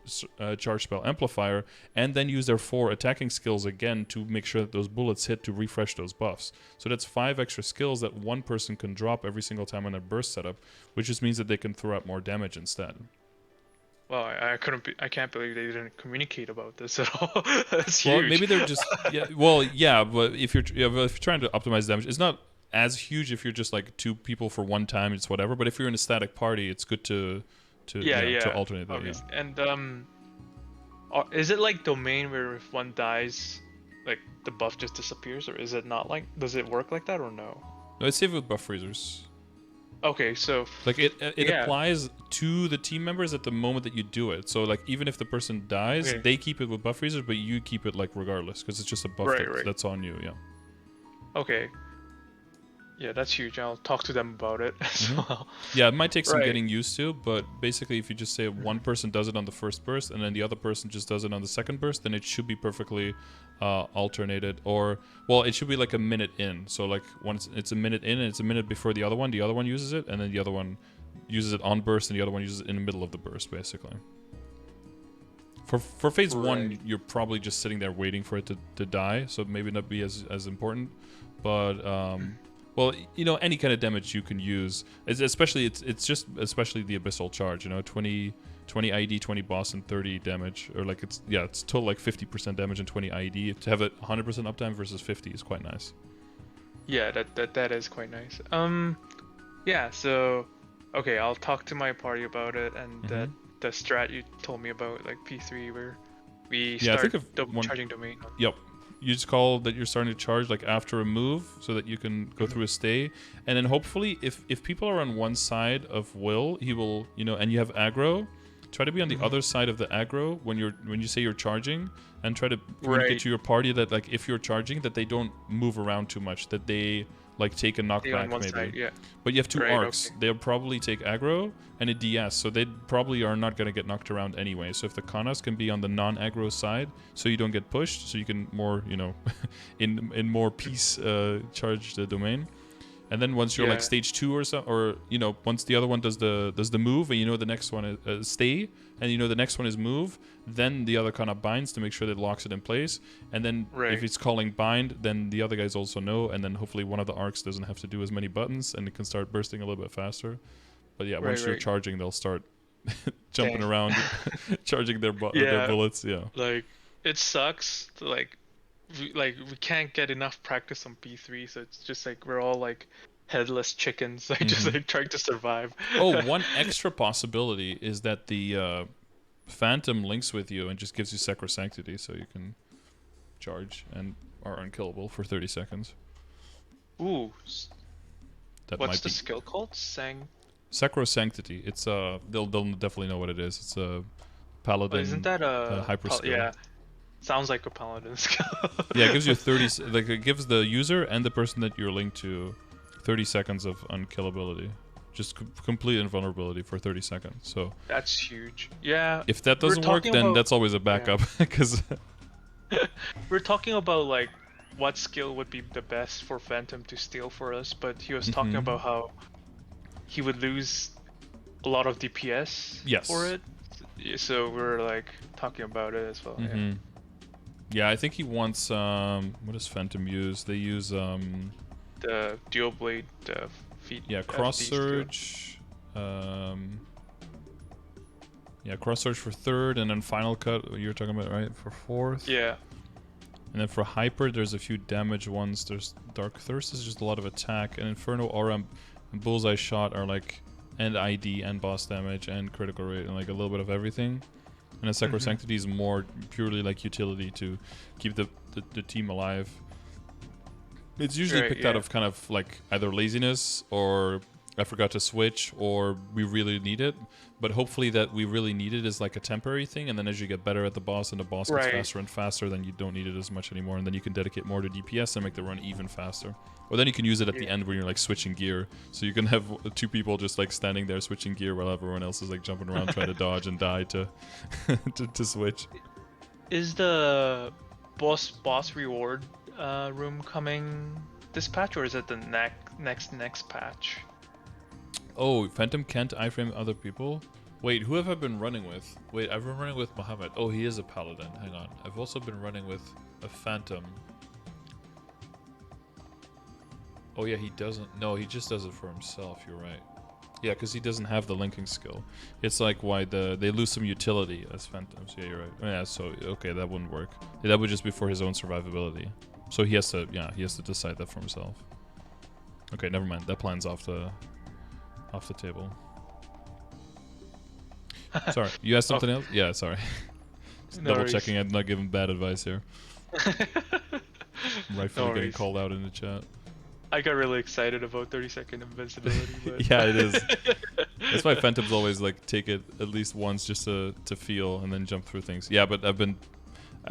Speaker 1: charge spell amplifier and then use their 4 attacking skills again to make sure that those bullets hit to refresh those buffs. So that's 5 extra skills that one person can drop every single time on their burst setup, which just means that they can throw out more damage instead.
Speaker 2: Well, I can't believe they didn't communicate about this at all. That's
Speaker 1: well,
Speaker 2: huge.
Speaker 1: maybe they're just but if you're trying to optimize damage, it's not as huge if you're just like 2 people for one time. It's whatever. But if you're in a static party, it's good to alternate that.
Speaker 2: Obviously. Yeah. And is it like domain where if one dies, like the buff just disappears, or is it not like? Does it work like that or no?
Speaker 1: No, it's safe with buff freezers.
Speaker 2: Okay, so
Speaker 1: like it applies to the team members at the moment that you do it. So like even if the person dies, they keep it with buff freezers, but you keep it like regardless, because it's just a buff that's on you. Yeah.
Speaker 2: Okay. Yeah, that's huge. I'll talk to them about it as well.
Speaker 1: Yeah, it might take some getting used to, but basically if you just say one person does it on the first burst and then the other person just does it on the second burst, then it should be perfectly alternated. Or, well, it should be like a minute in. So like once it's a minute in and it's a minute before the other one uses it, and then the other one uses it on burst and the other one uses it in the middle of the burst, basically. For phase 1, you're probably just sitting there waiting for it to die, so maybe not be as important. But well, any kind of damage you can use, especially just the abyssal charge, 20 ID, 20 boss, and 30 damage, or like it's total like 50% damage and 20 ID. To have it 100% uptime versus 50 is quite nice.
Speaker 2: Yeah, that is quite nice. Yeah, so okay, I'll talk to my party about it, and the strat you told me about, like P3, where we start charging domain.
Speaker 1: Yep. You just call that you're starting to charge like after a move, so that you can go through a stay, and then hopefully if people are on one side of Will, he will, and you have aggro, try to be on the other side of the aggro when you say you're charging, and try to communicate to your party that like if you're charging, that they don't move around too much, that they like take a knockback maybe.
Speaker 2: Side,
Speaker 1: but you have 2 arcs. They'll probably take aggro and a DS, so they probably are not going to get knocked around anyway. So if the Kannas can be on the non-aggro side, so you don't get pushed, so you can more, in more peace charge the domain. And then once you're like stage 2 or so, or once the other one does the move, and the next one is stay, and the next one is move, then the other kind of binds to make sure that it locks it in place. And then if it's calling bind, then the other guys also know, and then hopefully one of the arcs doesn't have to do as many buttons, and it can start bursting a little bit faster. But yeah, once you're charging, they'll start jumping around, charging their bullets. Yeah.
Speaker 2: Like it sucks. We can't get enough practice on P3, so it's just like we're all like headless chickens, just like trying to survive.
Speaker 1: Oh, one extra possibility is that the Phantom links with you and just gives you Sacrosanctity, so you can charge and are unkillable for 30 seconds.
Speaker 2: Ooh. What's the skill called?
Speaker 1: Sacrosanctity. It's they'll definitely know what it is. It's a paladin.
Speaker 2: Isn't that a
Speaker 1: hyper skill?
Speaker 2: Yeah. Sounds like a paladin skill.
Speaker 1: Yeah, it gives you 30. Like it gives the user and the person that you're linked to 30 seconds of unkillability, just complete invulnerability for 30 seconds. So
Speaker 2: that's huge. Yeah.
Speaker 1: If that doesn't work, then that's always a backup, because
Speaker 2: we're talking about like what skill would be the best for Phantom to steal for us, but he was talking about how he would lose a lot of DPS for it. So we're like talking about it as well.
Speaker 1: Yeah, I think he wants what does Phantom use? They use
Speaker 2: the dual blade feet.
Speaker 1: Yeah, cross surge. Cross surge for 3rd, and then final cut you're talking about, right? For 4th.
Speaker 2: Yeah.
Speaker 1: And then for hyper, there's a few damage ones. There's Dark Thirst is just a lot of attack, and Inferno Aura and Bullseye Shot are like and ID and boss damage and critical rate and like a little bit of everything. And then Sacrosanctity is more purely like utility to keep the team alive. It's usually picked out of kind of like either laziness or I forgot to switch, or we really need it. But hopefully that we really need it is like a temporary thing, and then as you get better at the boss and the boss gets
Speaker 2: Right.
Speaker 1: faster and faster, then you don't need it as much anymore, and then you can dedicate more to DPS and make the run even faster. Or then you can use it at the end when you're like switching gear, so you can have two people just like standing there switching gear while everyone else is like jumping around trying to dodge and die to to switch.
Speaker 2: Is the boss reward room coming this patch, or is it the next patch?
Speaker 1: Oh, Phantom can't iframe other people? Wait, who have I been running with? Wait, I've been running with Muhammad. Oh, he is a paladin. Hang on. I've also been running with a Phantom. Oh yeah, he doesn't... No, he just does it for himself, you're right. Yeah, because he doesn't have the linking skill. It's like why they lose some utility as Phantoms. Yeah, you're right. Oh, yeah, so, okay, that wouldn't work. Yeah, that would just be for his own survivability. So he has to, yeah, he has to decide that for himself. Okay, never mind. That plan's off the table. Sorry, you asked something else? Yeah, sorry. Just
Speaker 2: No
Speaker 1: double
Speaker 2: worries.
Speaker 1: checking I'm not giving bad advice here. Rightfully
Speaker 2: No
Speaker 1: getting
Speaker 2: worries.
Speaker 1: called out in the chat.
Speaker 2: I got really excited about 30-second invincibility. But...
Speaker 1: Yeah, it is. That's why Phantoms always like take it at least once just to feel and then jump through things. Yeah, but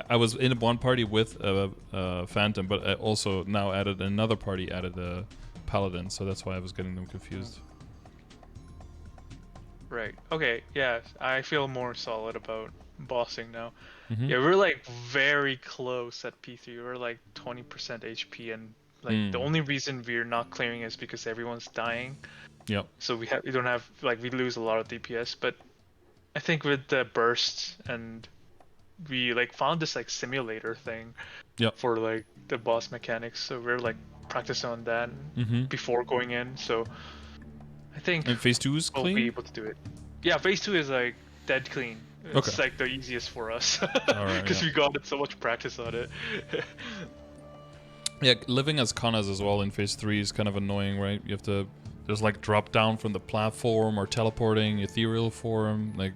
Speaker 1: I was in one party with a Phantom, but I also now added another party added a Paladin, so that's why I was getting them confused.
Speaker 2: Right. Okay. Yeah, I feel more solid about bossing now.
Speaker 1: Mm-hmm.
Speaker 2: Yeah, we're like very close at P3. We're like 20% HP, and like the only reason we're not clearing is because everyone's dying.
Speaker 1: Yep.
Speaker 2: So we don't have like we lose a lot of DPS. But I think with the bursts, and we like found this like simulator thing.
Speaker 1: Yep.
Speaker 2: For like the boss mechanics. So we're like practicing on that before going in. So I think
Speaker 1: And phase 2 is
Speaker 2: we'll
Speaker 1: clean?
Speaker 2: be able to do it. Yeah, phase 2 is like dead clean. It's
Speaker 1: Okay.
Speaker 2: like the easiest for us
Speaker 1: Alright,
Speaker 2: because
Speaker 1: yeah.
Speaker 2: we got so much practice on it.
Speaker 1: Yeah, living as Kannas as well in phase 3 is kind of annoying, right? You have to... There's like drop down from the platform or teleporting, ethereal form, like...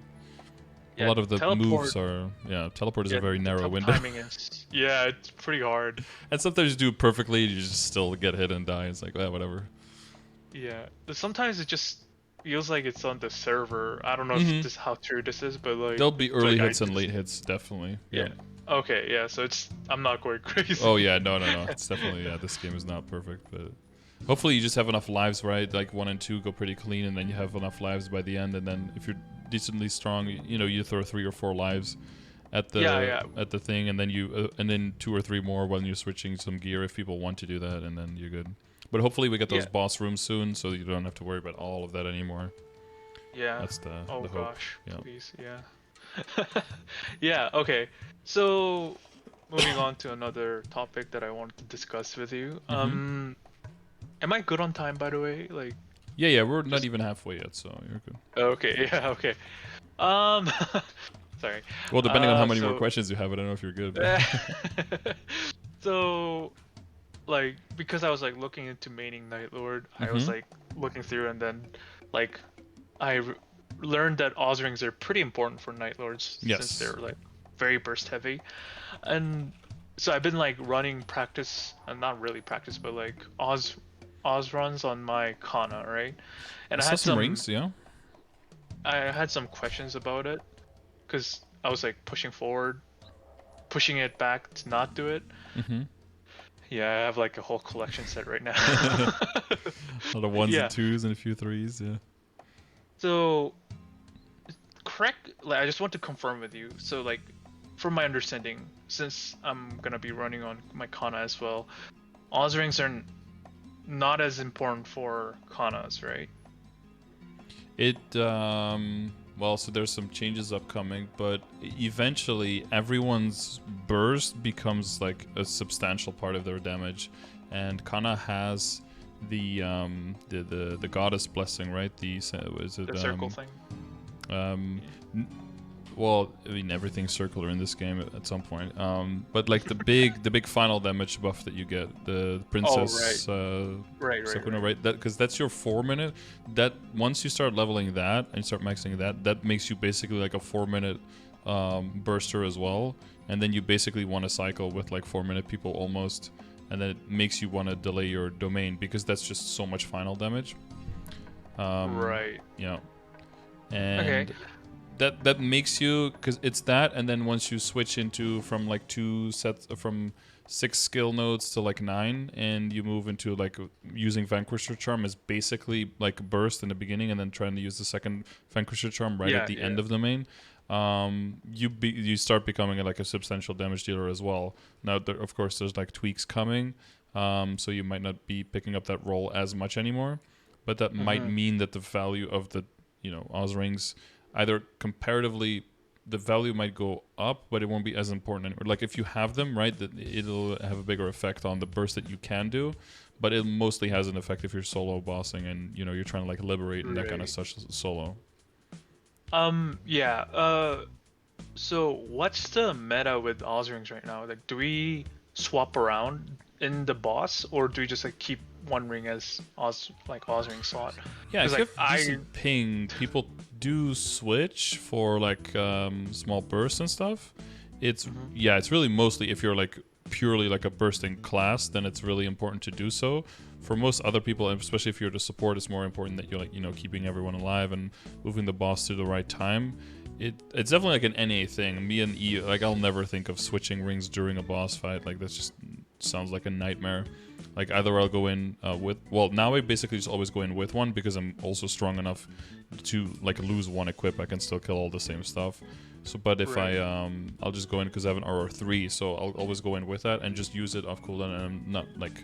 Speaker 2: Yeah,
Speaker 1: a lot of the
Speaker 2: teleport,
Speaker 1: moves are... Yeah, teleport is a very narrow window.
Speaker 2: Timing is, yeah, it's pretty hard.
Speaker 1: And sometimes you do it perfectly, you just still get hit and die. It's like, whatever.
Speaker 2: Yeah, but sometimes it just feels like it's on the server. I don't know if this how true this is, but like...
Speaker 1: There'll be early
Speaker 2: like,
Speaker 1: hits and late hits, definitely.
Speaker 2: Yeah. Okay, yeah, so I'm not going crazy.
Speaker 1: Oh yeah, no. It's definitely, yeah, this game is not perfect, but... Hopefully you just have enough lives, right? Like 1 and 2 go pretty clean, and then you have enough lives by the end, and then if you're decently strong, you know, you throw 3 or 4 lives at the at the thing, and then you and then 2 or 3 more when you're switching some gear if people want to do that, and then you're good. But hopefully we get those boss rooms soon, so you don't have to worry about all of that anymore.
Speaker 2: Yeah.
Speaker 1: That's the
Speaker 2: oh
Speaker 1: the hope.
Speaker 2: gosh,
Speaker 1: Yeah.
Speaker 2: please, yeah. Yeah. Okay. So moving on to another topic that I wanted to discuss with you. Am I good on time, by the way? Like.
Speaker 1: Yeah, we're not even halfway yet, so you're good.
Speaker 2: Okay. Yeah. Okay. Sorry.
Speaker 1: Well, depending on how many more questions you have, I don't know if you're good.
Speaker 2: So, like, because I was like looking into maining Nightlord, I was like looking through, and then like I learned that Oz rings are pretty important for Nightlords since they're like very burst heavy, and so I've been like running practice, and not really practice, but like Oz runs on my Kanna, right? And I had some
Speaker 1: rings, yeah.
Speaker 2: I had some questions about it, because I was like pushing forward, pushing it back to not do it. Yeah, I have like a whole collection set right now.
Speaker 1: A lot of 1s and 2s and a few 3s, yeah.
Speaker 2: So, correct, like, I just want to confirm with you. So, like, from my understanding, since I'm gonna be running on my Kanna as well, Oz rings are not as important for Kannas, right?
Speaker 1: It, well, so there's some changes upcoming, but eventually everyone's burst becomes like a substantial part of their damage, and Kanna has the goddess blessing, right? The
Speaker 2: circle thing.
Speaker 1: Well, I mean everything's circular in this game at some point. But like the big final damage buff that you get, the princess,
Speaker 2: right.
Speaker 1: that because that's your 4-minute. That once you start leveling that and start maxing that makes you basically like a 4-minute burster as well. And then you basically want to cycle with like 4-minute people almost, and then it makes you want to delay your domain because that's just so much final damage.
Speaker 2: Right.
Speaker 1: Yeah,
Speaker 2: Okay.
Speaker 1: and that makes you, because it's that, and then once you switch into from like 2 sets from 6 skill nodes to like 9, and you move into like using Vanquisher Charm as basically like burst in the beginning, and then trying to use the second Vanquisher Charm right at
Speaker 2: Yeah.
Speaker 1: the
Speaker 2: Yeah.
Speaker 1: end of the main. You start becoming like a substantial damage dealer as well. Now, of course, there's like tweaks coming, so you might not be picking up that role as much anymore, but that might
Speaker 2: Mm-hmm.
Speaker 1: mean that the value of the Oz rings, either comparatively, the value might go up, but it won't be as important anymore. Like if you have them, right, that it'll have a bigger effect on the burst that you can do, but it mostly has an effect if you're solo bossing and you're trying to like liberate and that kind of
Speaker 2: Right.
Speaker 1: such solo.
Speaker 2: Yeah. So what's the meta with Oz rings right now? Like, do we swap around in the boss, or do we just like keep one ring as Oz ring slot?
Speaker 1: Yeah,
Speaker 2: Because
Speaker 1: if you
Speaker 2: like
Speaker 1: have
Speaker 2: I.
Speaker 1: decent ping, people do switch for like small bursts and stuff. It's
Speaker 2: Mhm.
Speaker 1: yeah, it's really mostly if you're like purely like a bursting class, then it's really important to do so. For most other people, and especially if you're the support, it's more important that you're like keeping everyone alive and moving the boss to the right time. It's definitely like an NA thing. Me and E, like I'll never think of switching rings during a boss fight. Like that just sounds like a nightmare. Like either I'll go in now I basically just always go in with one because I'm also strong enough to like lose one equip. I can still kill all the same stuff. So, but if
Speaker 2: Right.
Speaker 1: I'll just go in because I have an RR3, so I'll always go in with that and just use it off cooldown, and I'm not like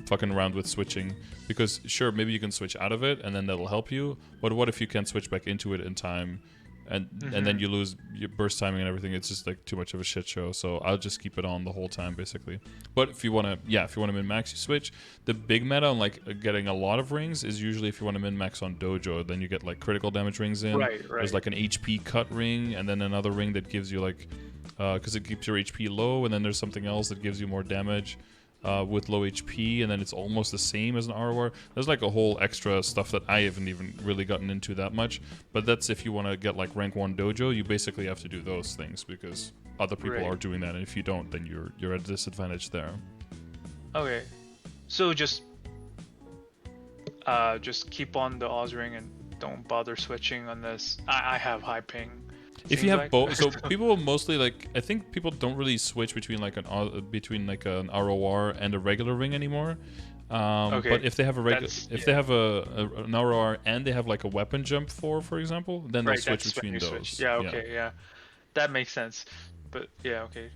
Speaker 1: fucking around with switching, because sure, maybe you can switch out of it and then that'll help you, but what if you can't switch back into it in time, and then
Speaker 2: Mhm.
Speaker 1: you lose your burst timing and everything? It's just like too much of a shit show. So I'll just keep it on the whole time basically. But if you want to min max, you switch. The big meta on like getting a lot of rings is usually if you want to min max on dojo, then you get like critical damage rings in.
Speaker 2: Right.
Speaker 1: There's
Speaker 2: Right.
Speaker 1: like an HP cut ring, and then another ring that gives you like because it keeps your HP low, and then there's something else that gives you more damage with low HP, and then it's almost the same as an ROR. There's like a whole extra stuff that I haven't even really gotten into that much, but that's if you want to get like rank 1 dojo, you basically have to do those things because other people
Speaker 2: Right.
Speaker 1: are doing that, and if you don't, then you're at a disadvantage there.
Speaker 2: Okay. So just keep on the Oz ring and don't bother switching unless I have high ping.
Speaker 1: If you
Speaker 2: Seems
Speaker 1: have
Speaker 2: like.
Speaker 1: both, so people will mostly like. I think people don't really switch between like an ROR and a regular ring anymore. But
Speaker 2: Okay.
Speaker 1: if they have a regular,
Speaker 2: That's
Speaker 1: if
Speaker 2: yeah.
Speaker 1: they have an ROR and they have like a weapon jump for example, then they'll
Speaker 2: Right.
Speaker 1: switch
Speaker 2: That's when
Speaker 1: between
Speaker 2: you switch.
Speaker 1: those.
Speaker 2: Yeah.
Speaker 1: Yeah,
Speaker 2: Okay. Yeah. That makes sense. But yeah. Okay.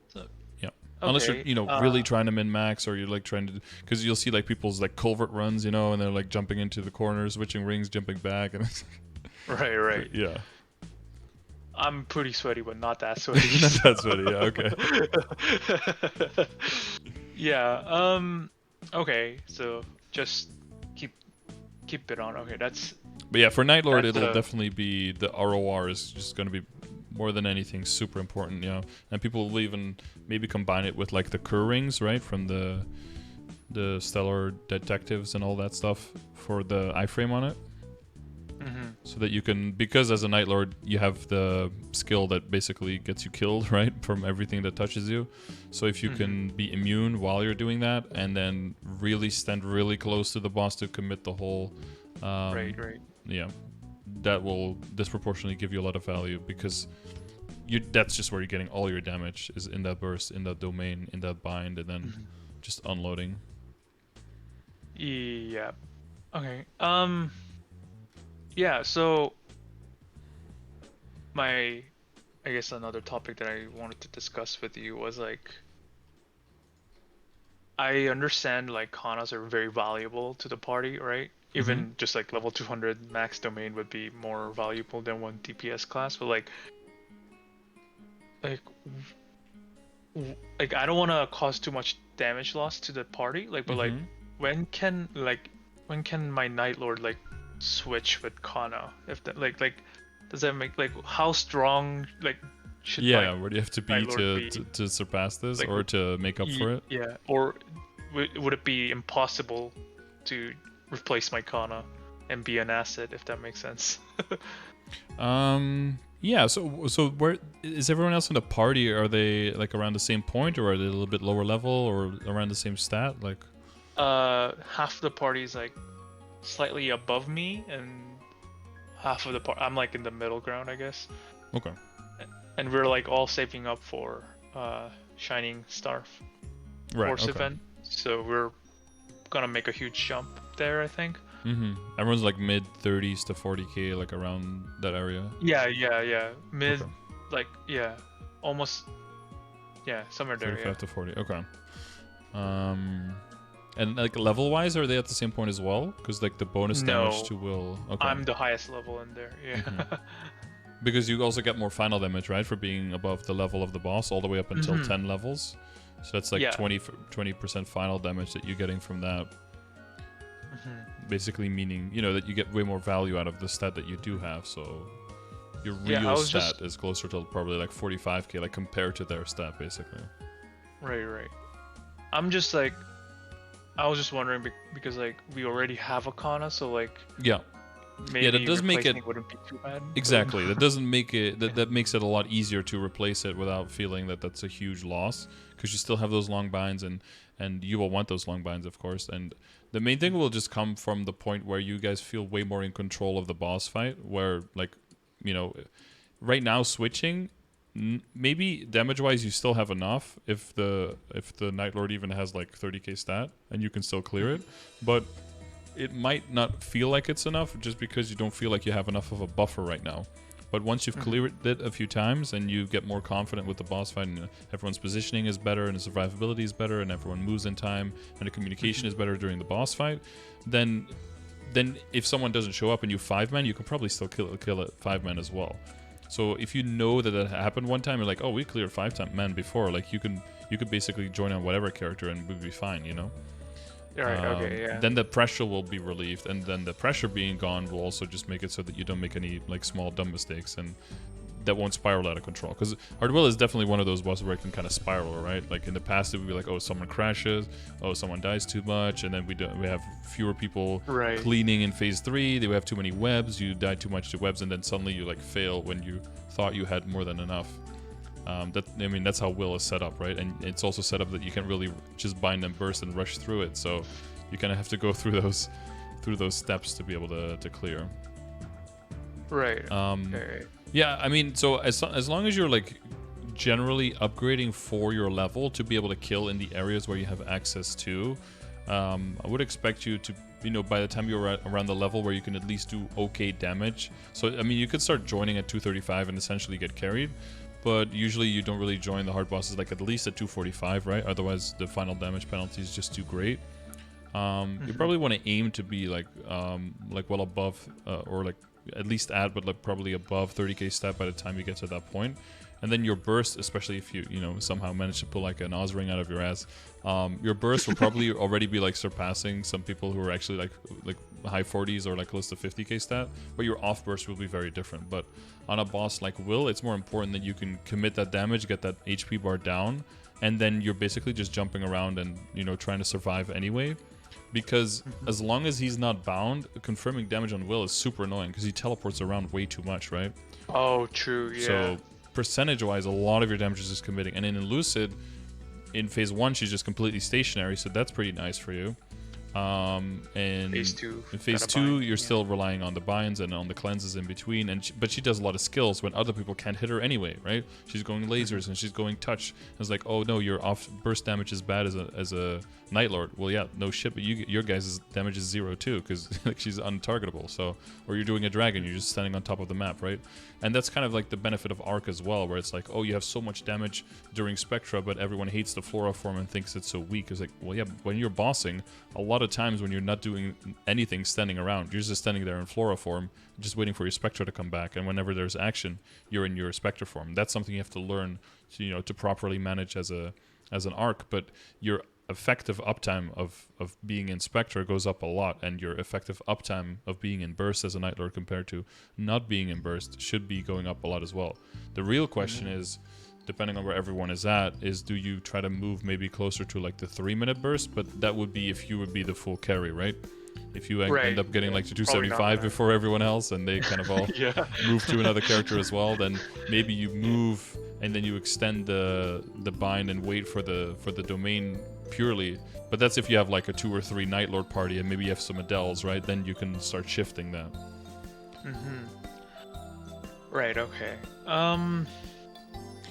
Speaker 2: So
Speaker 1: yeah. Unless you're
Speaker 2: okay.
Speaker 1: really trying to min max, or you're like trying to, because you'll see like people's like culvert runs, and they're like jumping into the corners, switching rings, jumping back, and it's,
Speaker 2: Right. Right.
Speaker 1: yeah.
Speaker 2: I'm pretty sweaty, but not that sweaty.
Speaker 1: That's what. Yeah. Okay.
Speaker 2: So. Yeah. Okay. So just keep keep it on. Okay.
Speaker 1: But yeah, for Nightlord,
Speaker 2: That's
Speaker 1: it'll definitely be the ROR is just going to be more than anything super important, And people will even maybe combine it with like the Kerr rings, right, from the Stellar Detectives and all that stuff for the iframe on it, so that you can, because as a Nightlord you have the skill that basically gets you killed, right, from everything that touches you. So if you can be immune while you're doing that, and then really stand really close to the boss to commit the whole.
Speaker 2: right. Right.
Speaker 1: Yeah, that will disproportionately give you a lot of value, because that's just where you're getting all your damage, is in that burst, in that domain, in that bind, and then just unloading.
Speaker 2: Yeah. Okay. Yeah. So I guess another topic that I wanted to discuss with you was like, I understand like Kanas are very valuable to the party, right? Even just like level 200 max domain would be more valuable than one DPS class, but like like I don't want to cause too much damage loss to the party, like, but like when can my Nightlord like switch with Kanna? If that like does that make like how strong like should
Speaker 1: Yeah,
Speaker 2: my
Speaker 1: where do you have to be
Speaker 2: Nightlord
Speaker 1: to,
Speaker 2: be?
Speaker 1: to surpass this,
Speaker 2: Like,
Speaker 1: or to make up for it?
Speaker 2: Yeah, or would it be impossible to replace my Kanna and be an asset, if that makes sense?
Speaker 1: Yeah, so where is everyone else in the party? Are they like around the same point, or are they a little bit lower level, or around the same stat? Like,
Speaker 2: Half the party's like slightly above me, and half of the part I'm like in the middle ground, I guess.
Speaker 1: Okay.
Speaker 2: And we're like all saving up for Shining Star
Speaker 1: Right.
Speaker 2: Force
Speaker 1: Okay.
Speaker 2: event, so we're gonna make a huge jump there, I think.
Speaker 1: Everyone's like mid 30s to 40k, like around that area.
Speaker 2: Yeah. Mid,
Speaker 1: Okay.
Speaker 2: like almost, somewhere there.
Speaker 1: 35
Speaker 2: Yeah.
Speaker 1: to 40. Okay. And like level wise, are they at the same point as well? Because like the bonus damage
Speaker 2: No,
Speaker 1: to will. Okay.
Speaker 2: I'm the highest level in there. Yeah.
Speaker 1: Because you also get more final damage, right, for being above the level of the boss, all the way up until 10 levels. So that's like
Speaker 2: Yeah.
Speaker 1: 20% final damage that you're getting from that. Basically meaning, that you get way more value out of the stat that you do have. So your real stat is closer to probably like 45k, like compared to their stat, basically.
Speaker 2: Right. I'm just like, I was just wondering because like we already have a Kanna, so like maybe
Speaker 1: that does make it
Speaker 2: wouldn't be too bad.
Speaker 1: Exactly. That doesn't make it that makes it a lot easier to replace it without feeling that that's a huge loss, because you still have those long binds, and you will want those long binds, of course. And the main thing will just come from the point where you guys feel way more in control of the boss fight, where like, right now switching, maybe damage wise you still have enough if the Nightlord even has like 30k stat and you can still clear it, but it might not feel like it's enough just because you don't feel like you have enough of a buffer right now. But once you've cleared it a few times and you get more confident with the boss fight, and everyone's positioning is better and the survivability is better and everyone moves in time and the communication is better during the boss fight, then if someone doesn't show up and you 5-man, you can probably still kill it 5-man as well. So if you know that happened one time, you're like, oh, we cleared 5-man before, like you could basically join on whatever character and we'd be fine,
Speaker 2: Right. Okay. Yeah.
Speaker 1: Then the pressure will be relieved, and then the pressure being gone will also just make it so that you don't make any like small dumb mistakes, and that won't spiral out of control. Because Hard Will is definitely one of those bosses where it can kind of spiral, right? Like in the past, it would be like, oh, someone crashes, oh, someone dies too much, and then we have fewer people cleaning in phase 3. They have too many webs, you die too much to webs, and then suddenly you like fail when you thought you had more than enough. That's how Will is set up, right? And it's also set up that you can't really just bind and burst and rush through it. So you kind of have to go through those steps to be able to clear.
Speaker 2: Right. Okay.
Speaker 1: Yeah, so as long as you're like generally upgrading for your level to be able to kill in the areas where you have access to, I would expect you to, by the time you're around the level where you can at least do okay damage. So you could start joining at 235 and essentially get carried. But usually you don't really join the hard bosses like at least at 245, right? Otherwise the final damage penalty is just too great. You probably want to aim to be like well above or like at least at, but like probably above 30k stat by the time you get to that point. And then your burst, especially if you somehow manage to pull like an Oz ring out of your ass, your burst will probably already be like surpassing some people who are actually like high 40s or like close to 50k stat, but your off burst will be very different. But on a boss like Will, it's more important that you can commit that damage, get that HP bar down, and then you're basically just jumping around and trying to survive anyway. Because as long as he's not bound, confirming damage on Will is super annoying because he teleports around way too much, right?
Speaker 2: Oh, true. Yeah.
Speaker 1: So percentage-wise, a lot of your damage is just committing. And in Lucid, in phase 1, she's just completely stationary, so that's pretty nice for you. And
Speaker 2: phase 2,
Speaker 1: in phase 2, you're still relying on the binds and on the cleanses in between. But she does a lot of skills when other people can't hit her anyway, right? She's going lasers and she's going touch. And it's like, oh no, your off burst damage is bad as a Nightlord. Well, yeah, no shit, but your guys' damage is 0 too, because like she's untargetable. So, or you're doing a dragon, you're just standing on top of the map, right? And that's kind of like the benefit of Arc as well, where it's like, oh, you have so much damage during Spectra, but everyone hates the Flora form and thinks it's so weak. It's like, well, yeah, when you're bossing, a lot of times when you're not doing anything standing around, you're just standing there in Flora form, just waiting for your Spectra to come back. And whenever there's action, you're in your Spectra form. That's something you have to learn, to properly manage as an Arc. But your effective uptime of being in Spectra goes up a lot, and your effective uptime of being in Burst as a Nightlord compared to not being in Burst should be going up a lot as well. The real question is, depending on where everyone is at, is do you try to move maybe closer to like the 3-minute burst? But that would be if you would be the full carry, right? If you end up getting like to 275 before everyone else and they kind of all move to another character as well, then maybe you move and then you extend the bind and wait for the domain purely. But that's if you have like a 2 or 3 Nightlord party and maybe you have some Adels, right? Then you can start shifting that.
Speaker 2: Right. Okay.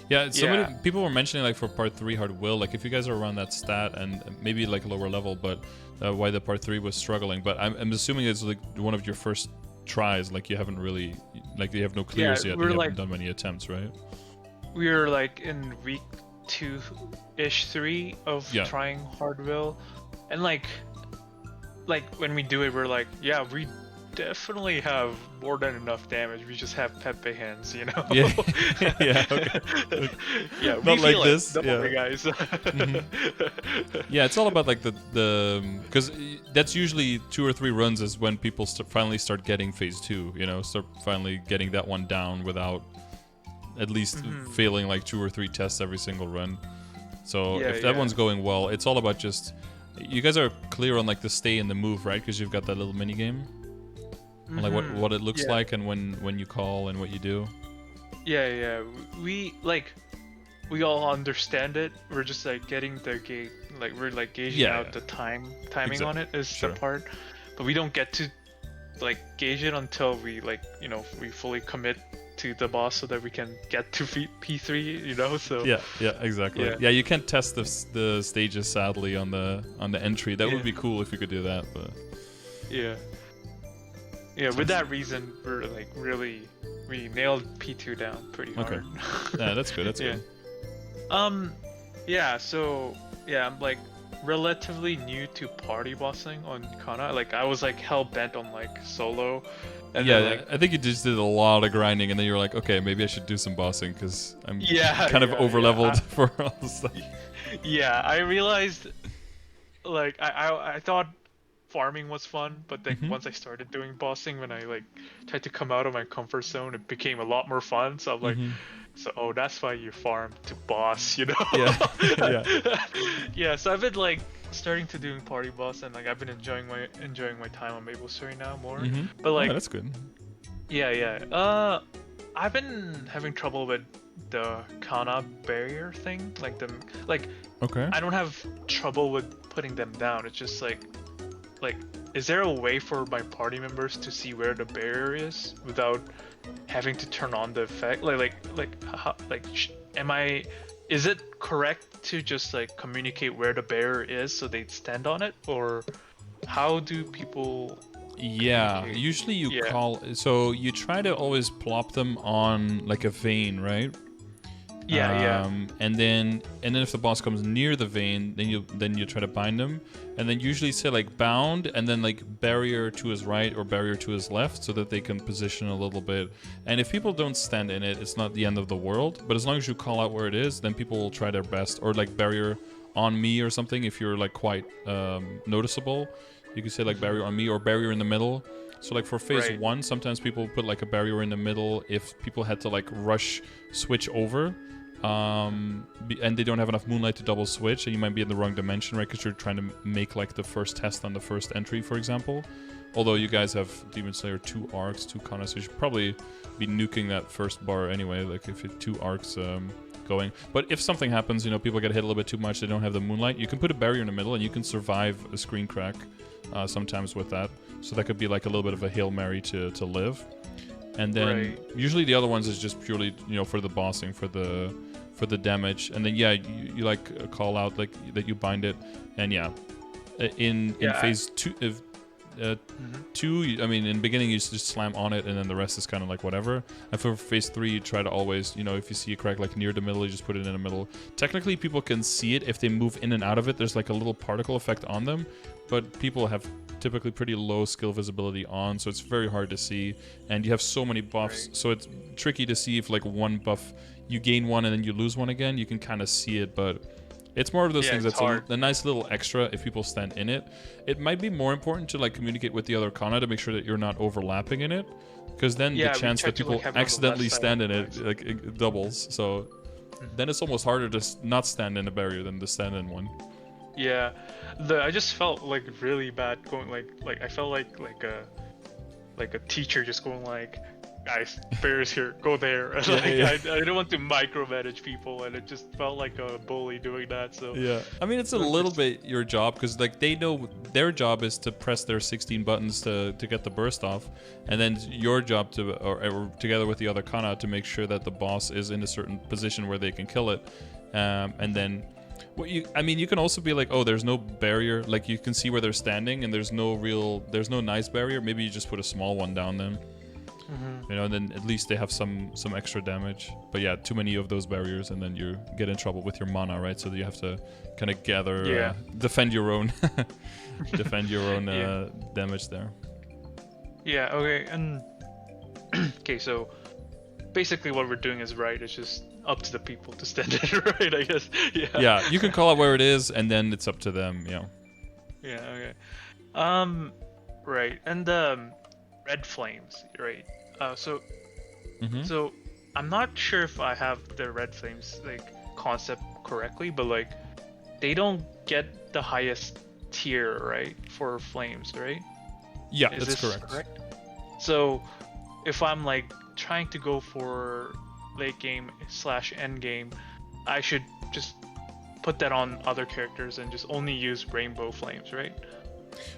Speaker 1: Yeah, people were mentioning like for part 3 hard will, like if you guys are around that stat and maybe like a lower level, but why the part 3 was struggling. But I'm assuming it's like one of your first tries, like you haven't really, like you have no clears yet, and you haven't done many attempts, right?
Speaker 2: We're like in week 2-ish, 3 of trying hard will, and like when we do it, we're like, yeah, we definitely have more than enough damage. We just have Pepe hands, you know.
Speaker 1: Yeah, yeah, okay.
Speaker 2: Yeah, we
Speaker 1: not
Speaker 2: feel
Speaker 1: like this.
Speaker 2: Don't worry, guys.
Speaker 1: Yeah, it's all about like the because that's usually 2 or 3 runs is when people finally start getting phase 2. You know, start finally getting that one down without at least failing like 2 or 3 tests every single run. So if that one's going well, it's all about just you guys are clear on like the stay and the move, right? Because you've got that little mini game. Like what it looks like and when you call and what you do.
Speaker 2: Yeah. We all understand it. We're just like getting the gate, like we're like gauging out the timing on it is the part, but we don't get to like gauge it until we like we fully commit to the boss so that we can get to P3, you know. So
Speaker 1: yeah, exactly. Yeah, you can't test the stages sadly on the entry. That would be cool if you could do that, but
Speaker 2: yeah, with that reason, we're like we nailed P2 down pretty hard.
Speaker 1: Okay. Yeah, that's good. That's good.
Speaker 2: So I'm like relatively new to party bossing on Kanna. Like I was like hell bent on like solo. And then,
Speaker 1: I think you just did a lot of grinding, and then you were like, okay, maybe I should do some bossing because I'm kind of over leveled for all this stuff.
Speaker 2: Yeah, I realized, like I thought farming was fun, but then once I started doing bossing, when I like tried to come out of my comfort zone, it became a lot more fun. So I'm like, that's why you farm to boss, you know? Yeah. So I've been like starting to doing party boss, and like I've been enjoying my time on Maple Story now more. But like
Speaker 1: that's good.
Speaker 2: Yeah. I've been having trouble with the Kanna barrier thing,
Speaker 1: Okay.
Speaker 2: I don't have trouble with putting them down. It's just like, is there a way for my party members to see where the barrier is without having to turn on the effect? Is it correct to just like communicate where the barrier is so they stand on it, or how do people?
Speaker 1: Yeah, usually you call. So you try to always plop them on like a vein, right? And then if the boss comes near the vein, then you try to bind him, and then usually say like bound, and then like barrier to his right or barrier to his left, so that they can position a little bit. And if people don't stand in it, it's not the end of the world. But as long as you call out where it is, then people will try their best. Or like barrier on me or something. If you're like quite noticeable, you can say like barrier on me or barrier in the middle. So like for phase 1, sometimes people put like a barrier in the middle if people had to like rush switch over. And they don't have enough moonlight to double switch, and you might be in the wrong dimension, right? Because you're trying to make like the first test on the first entry, for example. Although you guys have Demon Slayer 2 arcs, 2 Kanna, so you should probably be nuking that first bar anyway. Like if you have 2 arcs going. But if something happens, people get hit a little bit too much, they don't have the moonlight, you can put a barrier in the middle, and you can survive a screen crack sometimes with that. So that could be like a little bit of a Hail Mary to live. And then usually the other ones is just purely, for the bossing, for the damage. And then you like call out like that you bind it. And in phase 2, I mean, in the beginning you just slam on it, and then the rest is kind of like whatever. And for phase 3, you try to always, if you see a crack like near the middle, you just put it in the middle. Technically, people can see it if they move in and out of it. There's like a little particle effect on them, but people have typically pretty low skill visibility on, so it's very hard to see. And you have so many buffs, so it's tricky to see if like one buff you gain one and then you lose one again. You can kind of see it, but it's more of those things that's a nice little extra if people stand in it. It might be more important to like communicate with the other Kanna to make sure that you're not overlapping in it, because then the chance that people accidentally stand in it like it doubles. So then it's almost harder to not stand in a barrier than to stand in one.
Speaker 2: Yeah, I just felt like really bad going like I felt like a teacher just going like, guys, bears here, go there.
Speaker 1: Yeah,
Speaker 2: Like
Speaker 1: yeah.
Speaker 2: I didn't want to micromanage people, and it just felt like a bully doing that. So
Speaker 1: Yeah, I mean it's a
Speaker 2: I'm
Speaker 1: little
Speaker 2: just
Speaker 1: bit your job because like they know their job is to press their 16 buttons to get the burst off, and then your job to or together with the other Kanna to make sure that the boss is in a certain position where they can kill it, and then. I mean, you can also be like, oh, there's no barrier. Like you can see where they're standing, and there's no nice barrier. Maybe you just put a small one down then. You know, and then at least they have some extra damage. But yeah, too many of those barriers, and then you get in trouble with your mana, right? So you have to kind of gather, defend your own,
Speaker 2: yeah.
Speaker 1: damage there.
Speaker 2: Yeah. Okay. And okay, so basically what we're doing is right. It's just up to the people to stand it right, I guess. Yeah.
Speaker 1: Yeah, you can call out where it is, and then it's up to them. Yeah.
Speaker 2: Yeah. Okay. Right. And red flames, right? So
Speaker 1: Mm-hmm.
Speaker 2: so I'm not sure if I have the red flames like concept correctly, but like they don't get the highest tier, right, for flames, right?
Speaker 1: Yeah,
Speaker 2: Is
Speaker 1: that's
Speaker 2: this
Speaker 1: correct.
Speaker 2: So if I'm like trying to go for late game / end game, I should just put that on other characters and just only use rainbow flames, right?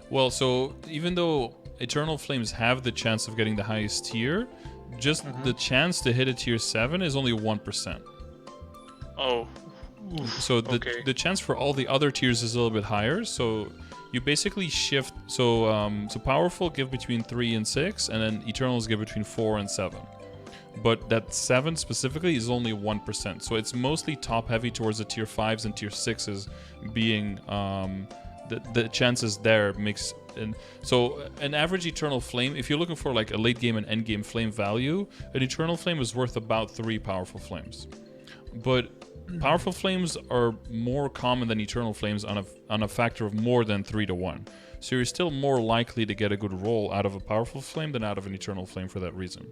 Speaker 1: Well, so even though Eternal Flames have the chance of getting the highest tier, just the chance to hit a tier 7 is only 1%.
Speaker 2: Oh.
Speaker 1: So the
Speaker 2: Okay.
Speaker 1: the chance for all the other tiers is a little bit higher. So you basically shift. So powerful give between 3 and 6, and then Eternals give between 4 and 7. But that 7 specifically is only 1%. So it's mostly top heavy towards the tier 5s and tier 6s being the chances there makes. And so an average Eternal Flame, if you're looking for like a late game and end game flame value, an Eternal Flame is worth about 3 powerful flames. But powerful flames are more common than eternal flames on a factor of more than 3 to 1. So you're still more likely to get a good roll out of a powerful flame than out of an eternal flame for that reason.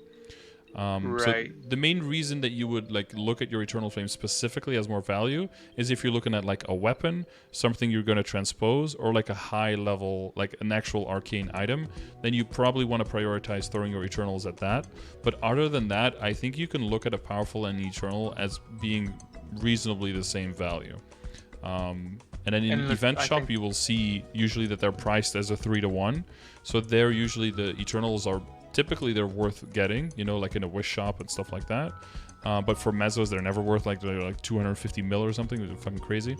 Speaker 2: Right.
Speaker 1: So the main reason that you would like look at your eternal flame specifically as more value is if you're looking at like a weapon, something you're going to transpose, or like a high level, like an actual arcane item, then you probably want to prioritize throwing your eternals at that. But other than that, I think you can look at a powerful and eternal as being reasonably the same value. And then in event shop, you will see usually that they're priced as a 3 to 1. So they're usually the eternals are typically they're worth getting, you know, like in a wish shop and stuff like that. But for mezzos, they're never worth like 250 mil or something. They're fucking crazy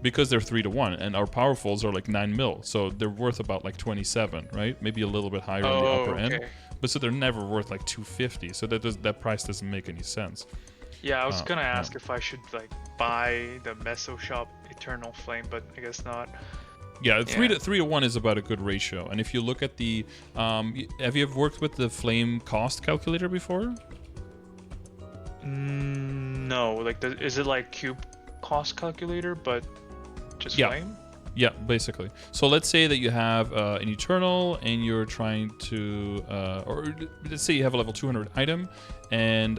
Speaker 1: because they're 3 to 1, and our powerfuls are like 9 mil, so they're worth about like 27, right? Maybe a little bit higher on the upper end, but so they're never worth like 250. So that price doesn't make any sense.
Speaker 2: Yeah, I was gonna ask if I should like buy the Meso Shop Eternal Flame, but I guess not.
Speaker 1: Yeah, 3 to 1 is about a good ratio. And if you look at the, have you ever worked with the flame cost calculator before?
Speaker 2: No, like is it like cube cost calculator, but just flame?
Speaker 1: Yeah, basically. So let's say that you have an Eternal and you're trying to, or let's say you have a level 200 item, and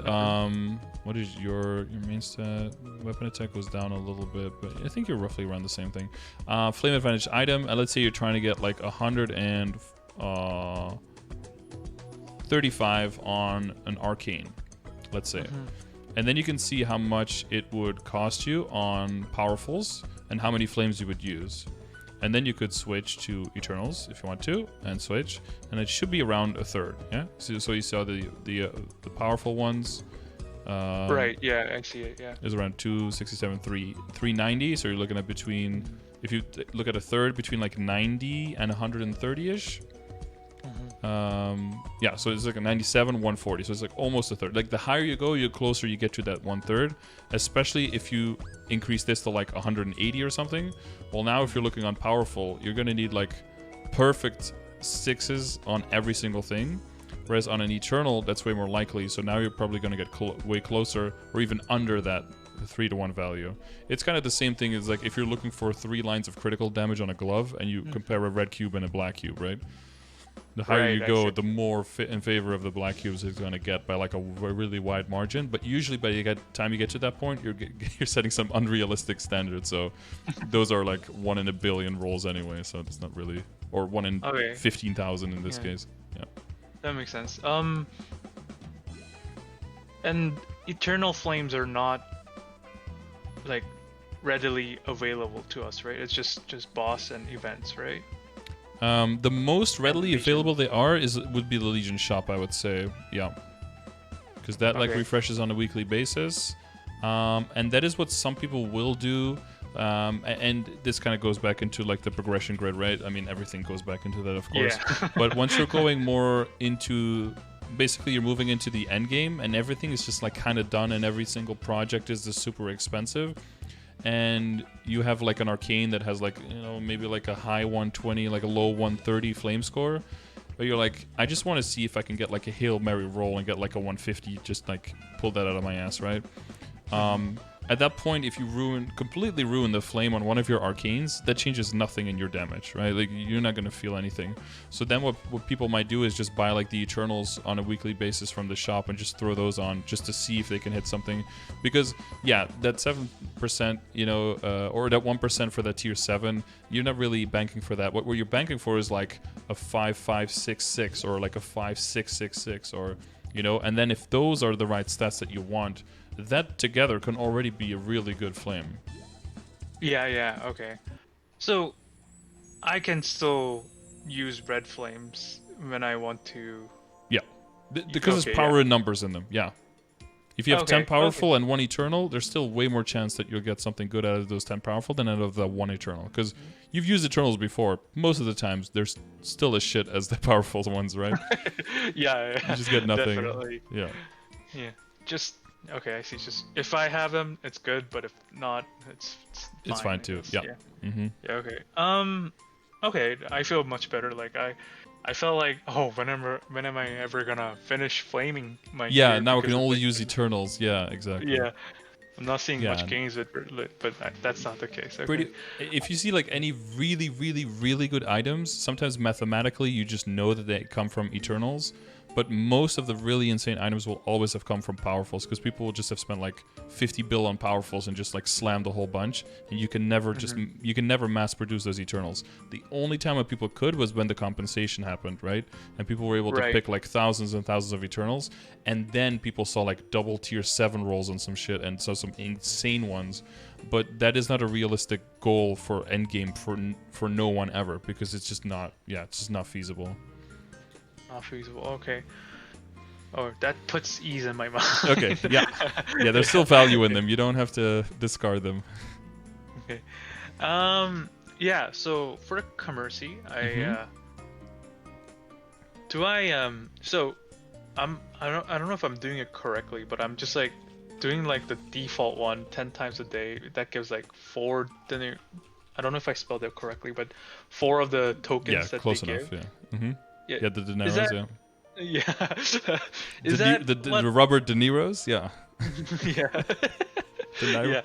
Speaker 1: what is your main stat? Weapon attack goes down a little bit, but I think you're roughly around the same thing. Flame advantage item, and let's say you're trying to get like 135 on an arcane, let's say. And then you can see how much it would cost you on powerfuls and how many flames you would use. And then you could switch to Eternals if you want to, and switch, and it should be around a third. Yeah. So you saw the powerful ones.
Speaker 2: Right. Yeah, I see it. Yeah.
Speaker 1: Is around 267, 390. So you're looking at between, if you look at a third, between like 90 and 130 ish. Yeah, so it's like a 97, 140. So it's like almost a third. Like the higher you go, the closer you get to that 1/3. Especially if you increase this to like 180 or something. Well, now if you're looking on powerful, you're gonna need like perfect 6s on every single thing. Whereas on an Eternal, that's way more likely. So now you're probably gonna get way closer, or even under that 3 to 1 value. It's kind of the same thing as like if you're looking for 3 lines of critical damage on a glove, and you compare a red cube and a black cube, right? The higher you go, the more in favor of the black cubes it's going to get by like a really wide margin. But usually by the time you get to that point, you're setting some unrealistic standards. So those are like 1 in a billion rolls anyway. So it's not really, or 1 in 15,000 in this case. Yeah,
Speaker 2: that makes sense. And eternal flames are not like readily available to us, right? It's just boss and events, right?
Speaker 1: The most readily
Speaker 2: Legion.
Speaker 1: available they are would be the Legion shop, I would say. Yeah, because that like
Speaker 2: Okay.
Speaker 1: refreshes on a weekly basis, and that is what some people will do. And this kind of goes back into like the progression grid, right? I mean, everything goes back into that, of course.
Speaker 2: Yeah.
Speaker 1: But once you're going more into, basically, you're moving into the end game, and everything is just like kind of done, and every single project is just super expensive. And you have like an arcane that has like, you know, maybe like a high 120, like a low 130 flame score. But you're like, I just want to see if I can get like a Hail Mary roll and get like a 150, just like pull that out of my ass, right? At that point, if you completely ruin the flame on one of your arcanes, that changes nothing in your damage, right? Like, you're not going to feel anything. So then what people might do is just buy like the Eternals on a weekly basis from the shop and just throw those on just to see if they can hit something. Because, yeah, that 7%, you know, or that 1% for that tier 7, you're not really banking for that. What you're banking for is like a 5.566 or like a 5.666 or, you know, and then if those are the right stats that you want, that together can already be a really good flame.
Speaker 2: Yeah, okay. So I can still use red flames when I want to.
Speaker 1: Yeah. Because
Speaker 2: Okay,
Speaker 1: there's power
Speaker 2: yeah.
Speaker 1: in numbers in them, yeah. If you have 10 powerful and 1 eternal, there's still way more chance that you'll get something good out of those 10 powerful than out of the 1 eternal. Because you've used eternals before. Most of the times, there's still as shit as the powerful ones, right?
Speaker 2: Yeah,
Speaker 1: You just get nothing.
Speaker 2: definitely.
Speaker 1: Yeah.
Speaker 2: Yeah, just okay. I see. Just if I have them, it's good. But if not, it's
Speaker 1: Fine
Speaker 2: I
Speaker 1: too.
Speaker 2: guess.
Speaker 1: Yeah. Mm-hmm.
Speaker 2: Yeah. Okay. Okay. I feel much better. Like I felt like, oh, when am I ever gonna finish flaming my
Speaker 1: Yeah,
Speaker 2: gear
Speaker 1: now we
Speaker 2: because
Speaker 1: can
Speaker 2: of,
Speaker 1: only
Speaker 2: like,
Speaker 1: use eternals. Yeah, exactly.
Speaker 2: yeah. I'm not seeing
Speaker 1: Yeah.
Speaker 2: much gains with, but that's not the case. Okay.
Speaker 1: Pretty. If you see like any really, really, really good items, sometimes mathematically you just know that they come from Eternals, but most of the really insane items will always have come from Powerfuls because people will just have spent like 50 bill on Powerfuls and just like slammed a whole bunch, and you can never you can never mass produce those Eternals. The only time when people could was when the compensation happened, right? And people were able to
Speaker 2: Right.
Speaker 1: pick like thousands and thousands of Eternals, and then people saw like double tier 7 rolls on some shit and saw some insane ones. But that is not a realistic goal for endgame for no one ever because it's just not. Yeah, it's just not feasible.
Speaker 2: Not feasible. Okay. Oh, that puts ease in my mind.
Speaker 1: Okay. Yeah. Yeah. There's still value in them. You don't have to discard them.
Speaker 2: Okay. Yeah. So for the Commerci, do I so I don't know if I'm doing it correctly, but I'm just like doing like the default one 10 times a day. That gives like 4 dinner. I don't know if I spelled it correctly, but 4 of the tokens
Speaker 1: Yeah.
Speaker 2: that
Speaker 1: Close
Speaker 2: they
Speaker 1: enough.
Speaker 2: give.
Speaker 1: Yeah. Mm-hmm.
Speaker 2: Yeah.
Speaker 1: Yeah. The De Niro's.
Speaker 2: that-
Speaker 1: Yeah.
Speaker 2: Yeah. Is that
Speaker 1: the rubber De Niro's? Yeah.
Speaker 2: yeah.
Speaker 1: De Niro.
Speaker 2: Yeah.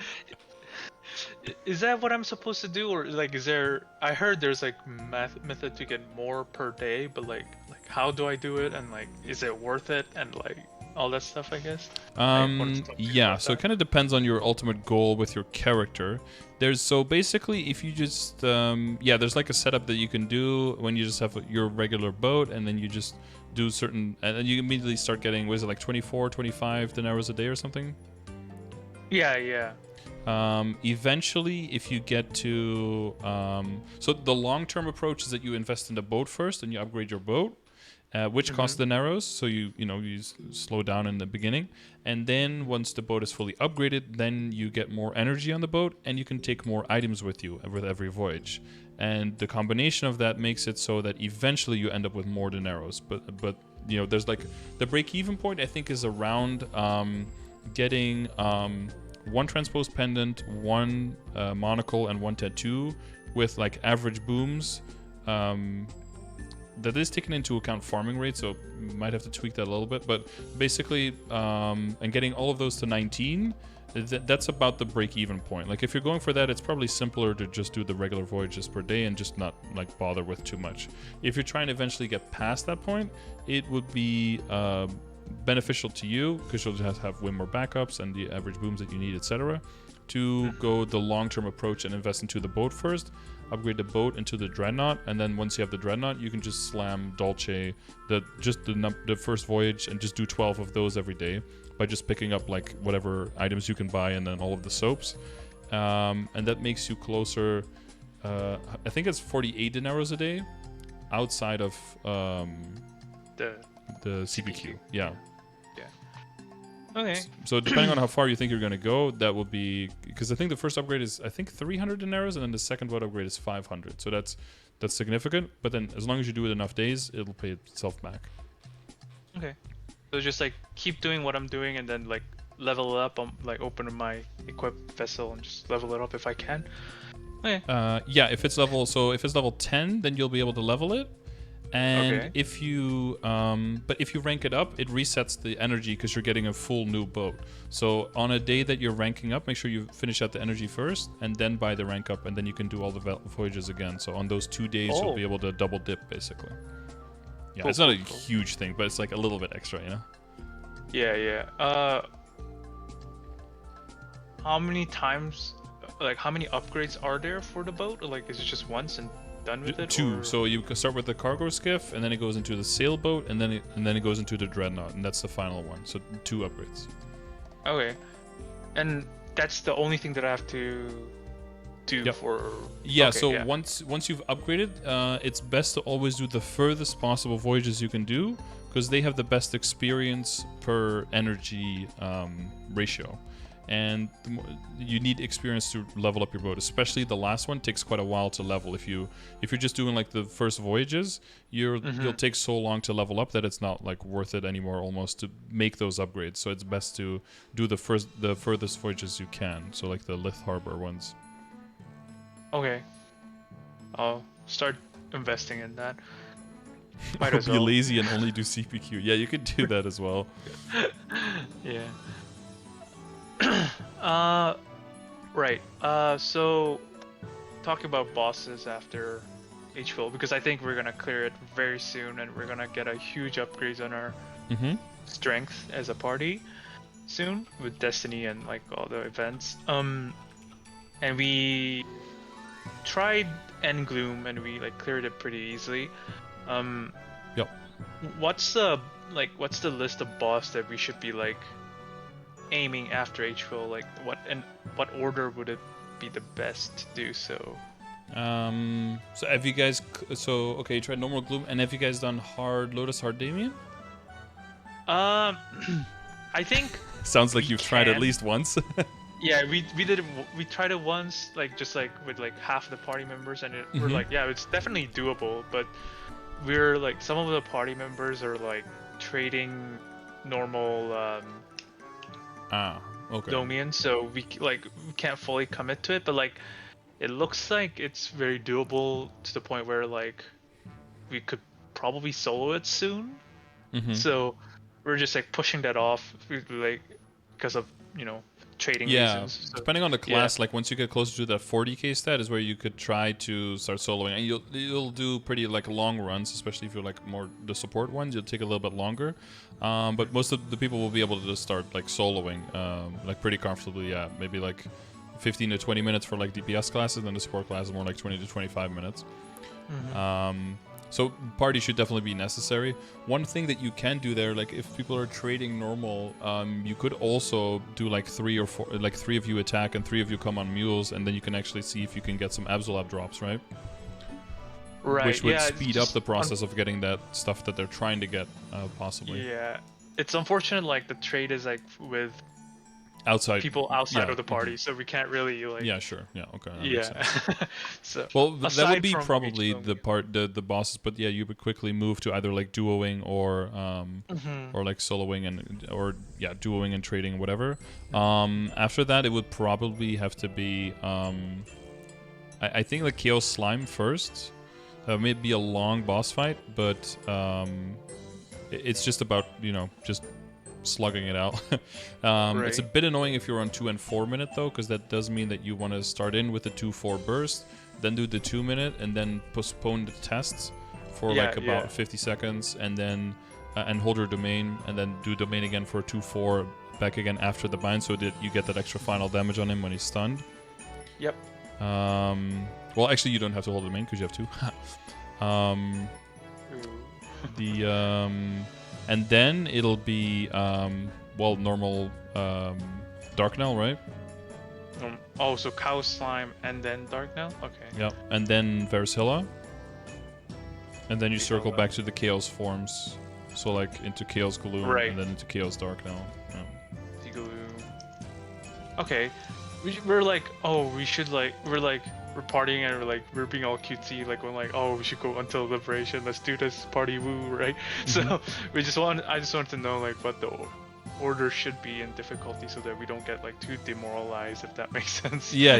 Speaker 2: Is that what I'm supposed to do, or like, is there? I heard there's like method to get more per day, but like how do I do it, and like, is it worth it, and like all that stuff, I guess.
Speaker 1: Yeah. So it kind of depends on your ultimate goal with your character. So basically, if you just there's like a setup that you can do when you just have your regular boat, and then you just do certain, and then you immediately start getting, was it like 24, 25 dinars a day or something?
Speaker 2: Yeah.
Speaker 1: Eventually, if you get to so the long-term approach is that you invest in the boat first and you upgrade your boat, which costs the narrows, so you slow down in the beginning, and then once the boat is fully upgraded, then you get more energy on the boat and you can take more items with you with every voyage, and the combination of that makes it so that eventually you end up with more dineros. But there's like the break-even point, I think, is around getting 1 transposed pendant, 1 monocle, and 1 tattoo with like average booms. That is taken into account farming rate, so you might have to tweak that a little bit. But basically, and getting all of those to 19, that's about the break-even point. Like if you're going for that, it's probably simpler to just do the regular voyages per day and just not like bother with too much. If you're trying to eventually get past that point, it would be beneficial to you because you'll just have way more backups and the average booms that you need, etc. To go the long-term approach and invest into the boat first, upgrade the boat into the dreadnought, and then once you have the dreadnought, you can just slam Dolce the first voyage and just do 12 of those every day. by just picking up like whatever items you can buy and then all of the soaps. And that makes you closer, I think it's 48 dineros a day outside of
Speaker 2: The
Speaker 1: CPQ. Yeah.
Speaker 2: Okay.
Speaker 1: So depending on how far you think you're going to go, that will be, because I think the first upgrade is 300 dineros, and then the second boat upgrade is 500. So that's significant. But then as long as you do it enough days, it'll pay itself back.
Speaker 2: Okay. So just like keep doing what I'm doing, and then like level it up. Like open my equipped vessel and just level it up if I can. Okay.
Speaker 1: Yeah, if it's level 10, then you'll be able to level it. And
Speaker 2: Okay.
Speaker 1: if you but if you rank it up, it resets the energy because you're getting a full new boat. So on a day that you're ranking up, make sure you finish out the energy first and then buy the rank up, and then you can do all the voyages again. So on those 2 days, you'll be able to double dip basically. Yeah,
Speaker 2: Cool,
Speaker 1: it's not a
Speaker 2: cool.
Speaker 1: huge thing, but it's like a little bit extra, you know?
Speaker 2: Yeah. How many times, like how many upgrades are there for the boat? Or like is it just once and done with it?
Speaker 1: 2.
Speaker 2: Or...
Speaker 1: So you can start with the cargo skiff, and then it goes into the sailboat, and then it goes into the dreadnought, and that's the final one. So 2 upgrades.
Speaker 2: Okay. And that's the only thing that I have to do
Speaker 1: Yep.
Speaker 2: for...
Speaker 1: Yeah,
Speaker 2: Okay,
Speaker 1: so
Speaker 2: yeah.
Speaker 1: once you've upgraded, it's best to always do the furthest possible voyages you can do, because they have the best experience per energy ratio. And you need experience to level up your boat, especially the last one takes quite a while to level. If you're just doing like the first voyages, you'll take so long to level up that it's not like worth it anymore almost to make those upgrades. So it's best to do the furthest voyages you can, so like the Lith Harbor ones.
Speaker 2: Okay. I'll start investing in that. Might
Speaker 1: Or
Speaker 2: as
Speaker 1: be
Speaker 2: well.
Speaker 1: lazy and only do CPQ. Yeah, you could do that as well.
Speaker 2: Yeah. Right. So talking about bosses after HFIL, because I think we're gonna clear it very soon, and we're gonna get a huge upgrades on our strength as a party soon with Destiny and like all the events. And we tried End Gloom and we like cleared it pretty easily.
Speaker 1: Yep.
Speaker 2: What's the list of boss that we should be like aiming after HFIL? Like what order would it be the best to do so?
Speaker 1: So have you guys? Okay, you tried normal Gloom, and have you guys done hard Lotus, hard Damien?
Speaker 2: I think
Speaker 1: Sounds like
Speaker 2: we
Speaker 1: you've tried at
Speaker 2: can.
Speaker 1: least once.
Speaker 2: Yeah, we did it. We tried it once, like just like with like half the party members, and we're like, yeah, it's definitely doable. But we're like, some of the party members are like trading normal
Speaker 1: Okay.
Speaker 2: Domian, so we can't fully commit to it. But like, it looks like it's very doable to the point where like we could probably solo it soon. So we're just like pushing that off, like because of trading reasons. So,
Speaker 1: depending on the class, like once you get closer to that 40k stat is where you could try to start soloing, and you'll do pretty like long runs, especially if you're like more the support ones. You'll take a little bit longer, but most of the people will be able to just start like soloing, like pretty comfortably. Yeah, maybe like 15 to 20 minutes for like DPS classes, and the support class is more like 20 to 25 minutes. So party should definitely be necessary. One thing that you can do there, like if people are trading normal, you could also do like 3 or 4, like 3 of you attack and 3 of you come on mules, and then you can actually see if you can get some Absolab drops, right?
Speaker 2: Right.
Speaker 1: Which would speed up the process of getting that stuff that they're trying to get, possibly.
Speaker 2: Yeah, it's unfortunate. Like the trade is like with
Speaker 1: Outside
Speaker 2: people outside of the party, so we can't really like.
Speaker 1: Yeah, sure. Yeah, okay.
Speaker 2: Yeah. So
Speaker 1: well, that would be
Speaker 2: from
Speaker 1: probably
Speaker 2: HFIL,
Speaker 1: the bosses, but yeah, you would quickly move to either like duoing or like soloing duoing and trading, whatever. After that, it would probably have to be I think like Chaos Slime first. May be a long boss fight, but it's just about just slugging it out. It's a bit annoying if you're on 2 and 4 minute though, because that does mean that you want to start in with the 2-4 burst, then do the 2 minute, and then postpone the tests for about 50 seconds, and then and hold your domain, and then do domain again for 2-4 back again after the bind, so that you get that extra final damage on him when he's stunned.
Speaker 2: Yep.
Speaker 1: Well, actually, you don't have to hold the domain because you have 2. And then it'll be well, normal Dark Knell, right?
Speaker 2: Oh, so Cow Slime and then Dark Knell? Okay.
Speaker 1: Yeah. And then Varishilla. And then you circle
Speaker 2: Varishilla.
Speaker 1: back to the Chaos forms. So like into Chaos Gloom
Speaker 2: Right.
Speaker 1: and then into Chaos Dark Knell. Yeah.
Speaker 2: Igloo. Okay. We're like, oh, we should like, we're partying and we're being all cutesy, like we're like, oh, we should go until liberation, let's do this party woo, right? So I just wanted to know like what the order should be in difficulty so that we don't get like too demoralized, if that makes sense.
Speaker 1: Yeah.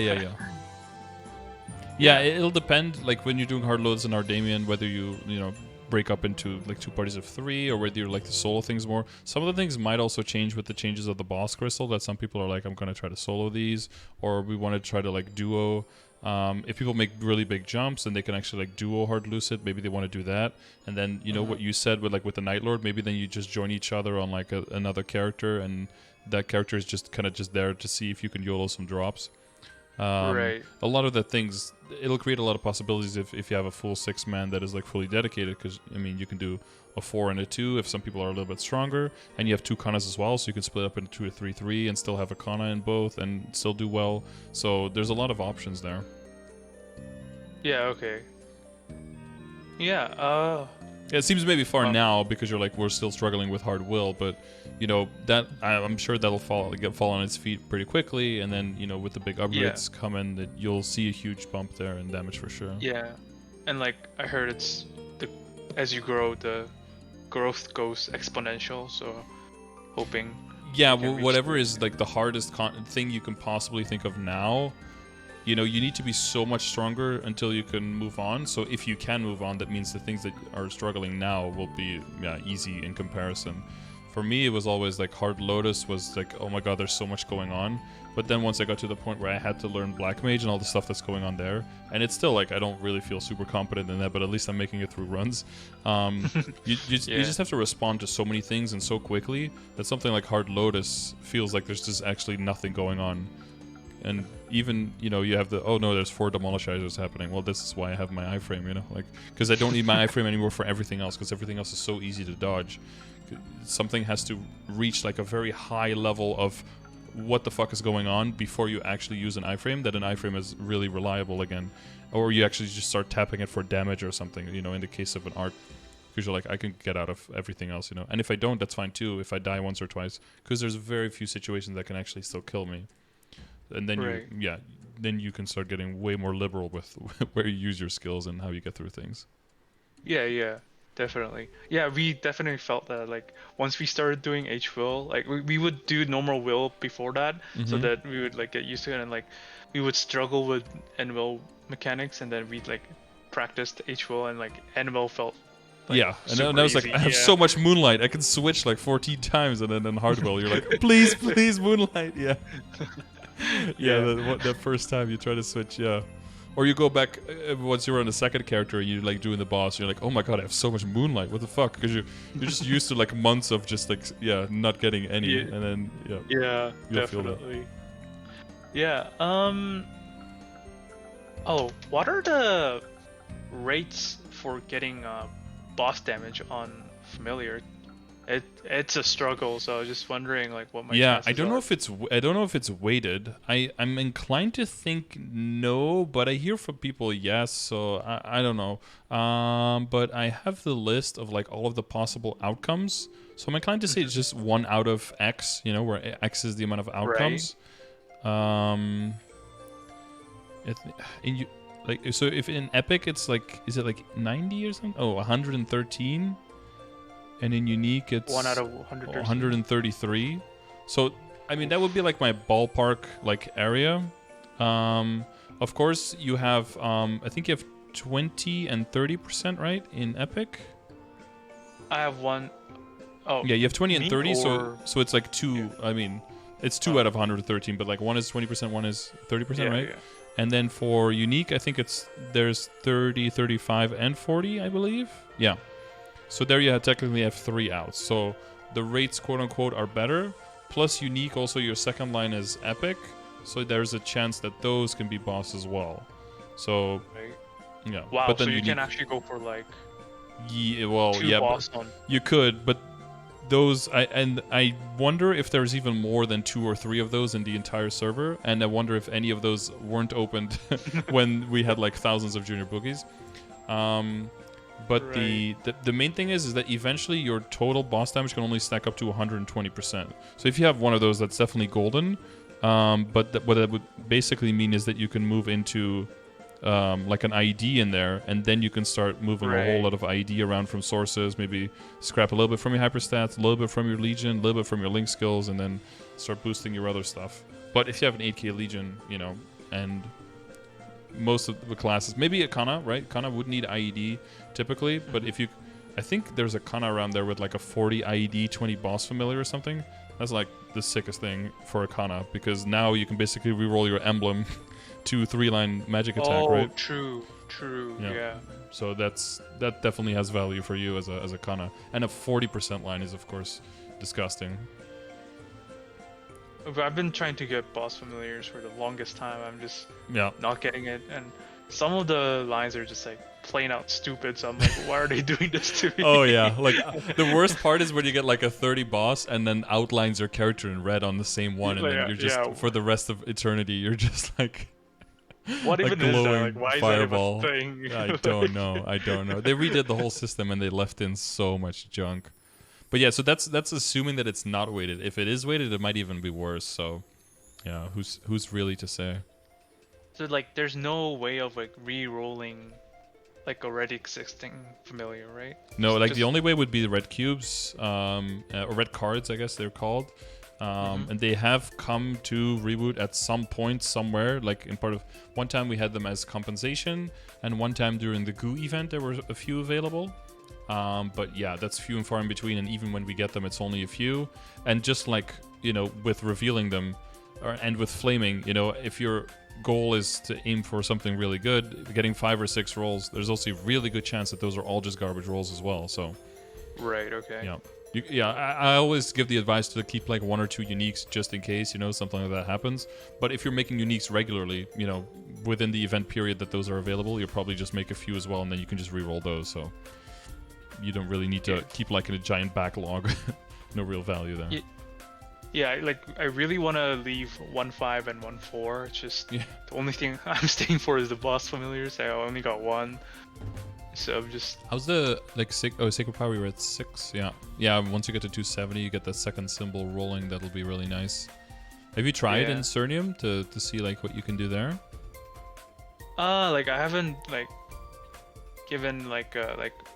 Speaker 1: Yeah, it'll depend. Like when you're doing hard loads in Ardamian, whether you know break up into like 2 parties of 3, or whether you like to solo things more. Some of the things might also change with the changes of the boss crystal. That some people are like, I'm gonna try to solo these, or we want to try to like duo. If people make really big jumps and they can actually like duo hard lucid, maybe they want to do that. And then you know what you said with like with the Nightlord, maybe then you just join each other on like another character, and that character is just kind of just there to see if you can YOLO some drops.
Speaker 2: Right.
Speaker 1: A lot of the things, it'll create a lot of possibilities if you have a full 6-man that is like fully dedicated, because I mean you can do a 4 and a 2 if some people are a little bit stronger, and you have 2 Kannas as well, so you can split up into 2 or 3 and still have a Kanna in both and still do well. So there's a lot of options there.
Speaker 2: Yeah, okay. Yeah,
Speaker 1: Yeah, it seems maybe far now because you're like, we're still struggling with hard will, but you know that I'm sure that'll fall on its feet pretty quickly, and then you know with the big upgrades coming, that you'll see a huge bump there in damage for sure.
Speaker 2: Yeah, and like I heard as you grow, the growth goes exponential, so hoping.
Speaker 1: Yeah, whatever is like the hardest thing you can possibly think of now. You know, you need to be so much stronger until you can move on. So if you can move on, that means the things that are struggling now will be easy in comparison. For me, it was always like Hard Lotus was like, oh my god, there's so much going on. But then once I got to the point where I had to learn Black Mage and all the stuff that's going on there, and it's still like I don't really feel super competent in that, but at least I'm making it through runs. You just have to respond to so many things and so quickly that something like Hard Lotus feels like there's just actually nothing going on. And even, you know, you have the, oh no, there's 4 Demolishizers happening. Well, this is why I have my iframe, you know? Like, because I don't need my iframe anymore for everything else, because everything else is so easy to dodge. Something has to reach like a very high level of what the fuck is going on before you actually use an iframe, that an iframe is really reliable again. Or you actually just start tapping it for damage or something, you know, in the case of an art. Because you're like, I can get out of everything else, you know? And if I don't, that's fine too, if I die once or twice. Because there's very few situations that can actually still kill me. And then then you can start getting way more liberal with where you use your skills and how you get through things.
Speaker 2: Yeah, definitely. Yeah, we definitely felt that like once we started doing H-Will, like we would do normal will before that, so that we would like get used to it, and like we would struggle with N-Will mechanics, and then we'd like practice the H-Will, and like N-Will felt like,
Speaker 1: and I was like, I have so much Moonlight, I can switch like 14 times, and then in Hardwell you're like, please Moonlight, the first time you try to switch, or you go back once you're on the second character and you're like doing the boss, you're like, oh my god, I have so much Moonlight, what the fuck? Because you're just used to like months of just like not getting any, and then
Speaker 2: you'll definitely oh, what are the rates for getting boss damage on familiar? It's a struggle, so I was just wondering like what my chances
Speaker 1: I don't know
Speaker 2: are.
Speaker 1: if it's weighted. I'm inclined to think no, but I hear from people yes, so I don't know. But I have the list of like all of the possible outcomes, so I'm inclined to say it's just 1 out of X, you know, where X is the amount of outcomes. Right. So if in Epic it's like, is it like 90 or something? Oh, 113. And in Unique, it's
Speaker 2: 1 out of
Speaker 1: 133. So, I mean, that would be like my ballpark like area. Of course, you have, I think you have 20 and 30%, right, in Epic?
Speaker 2: I have 1. Oh.
Speaker 1: Yeah, you have 20 and 30, so it's like 2. Yeah. I mean, it's 2 out of 113, but like 1 is 20%, 1 is 30%, right? Yeah. And then for Unique, I think there's 30, 35, and 40, I believe. Yeah. So there you technically have 3 outs. So the rates, quote unquote, are better. Plus Unique, also your second line is Epic. So there's a chance that those can be boss as well. So, yeah.
Speaker 2: Wow,
Speaker 1: but then
Speaker 2: so you can actually go for like...
Speaker 1: boss on. You could, but those I wonder if there's even more than 2 or 3 of those in the entire server, and I wonder if any of those weren't opened when we had like thousands of junior bookies. But
Speaker 2: Right.
Speaker 1: the main thing is that eventually your total boss damage can only stack up to 120%. So if you have one of those, that's definitely golden. But what that would basically mean is that you can move into like an IED in there, and then you can start moving a whole
Speaker 2: Right.
Speaker 1: lot of IED around from sources, maybe scrap a little bit from your hyperstats, a little bit from your Legion, a little bit from your Link skills, and then start boosting your other stuff. But if you have an 8k Legion, you know, and most of the classes, maybe a Kanna, right? Kanna would need IED typically, but if you, I think there's a Kanna around there with like a 40 IED, 20 boss familiar or something. That's like the sickest thing for a Kanna, because now you can basically reroll your emblem to 3-line magic attack,
Speaker 2: Oh,
Speaker 1: right?
Speaker 2: true. Yeah.
Speaker 1: So that definitely has value for you as a Kanna. And a 40% line is of course disgusting.
Speaker 2: But I've been trying to get boss familiars for the longest time. I'm just
Speaker 1: Yeah.
Speaker 2: not getting it, and some of the lines are just like plain out stupid. So I'm like, why are they doing this to me?
Speaker 1: Oh yeah, like the worst part is when you get like a 30 boss and then outlines your character in red on the same one, and then
Speaker 2: Like,
Speaker 1: you're just
Speaker 2: yeah.
Speaker 1: for the rest of eternity you're just like
Speaker 2: What
Speaker 1: a
Speaker 2: even is that?
Speaker 1: glowing
Speaker 2: Like, why is
Speaker 1: fireball.
Speaker 2: that even a thing?
Speaker 1: I don't know. I don't know. They redid the whole system and they left in so much junk. But yeah, so that's assuming that it's not weighted. If it is weighted, it might even be worse. So yeah, who's really to say?
Speaker 2: So like, there's no way of like re-rolling like already existing familiar, right?
Speaker 1: No, like the
Speaker 2: Just
Speaker 1: only way would be the red cubes, or red cards, I guess they're called. And they have come to reboot at some point somewhere. Like in part of one time we had them as compensation, and one time during the GU event there were a few available. But yeah, that's few and far in between, and even when we get them, it's only a few. And just like, you know, with revealing them, and with flaming, you know, if your goal is to aim for something really good, getting 5 or 6 rolls, there's also a really good chance that those are all just garbage rolls as well. So
Speaker 2: right. Okay.
Speaker 1: yeah. I always give the advice to keep like 1 or 2 uniques just in case, you know, something like that happens. But if you're making uniques regularly, you know, within the event period that those are available, you'll probably just make a few as well, and then you can just re-roll those. So you don't really need to keep like a giant backlog. No real value there.
Speaker 2: Yeah, like I really want to leave 1.5 and 1.4. It's just the only thing I'm staying for is the boss familiars. I only got one, so I'm just.
Speaker 1: How's the like Sacred Power? We were at 6. Yeah. Once you get to 270, you get the second symbol rolling. That'll be really nice. Have you tried in Cernium to see like what you can do there?
Speaker 2: Like I haven't like given like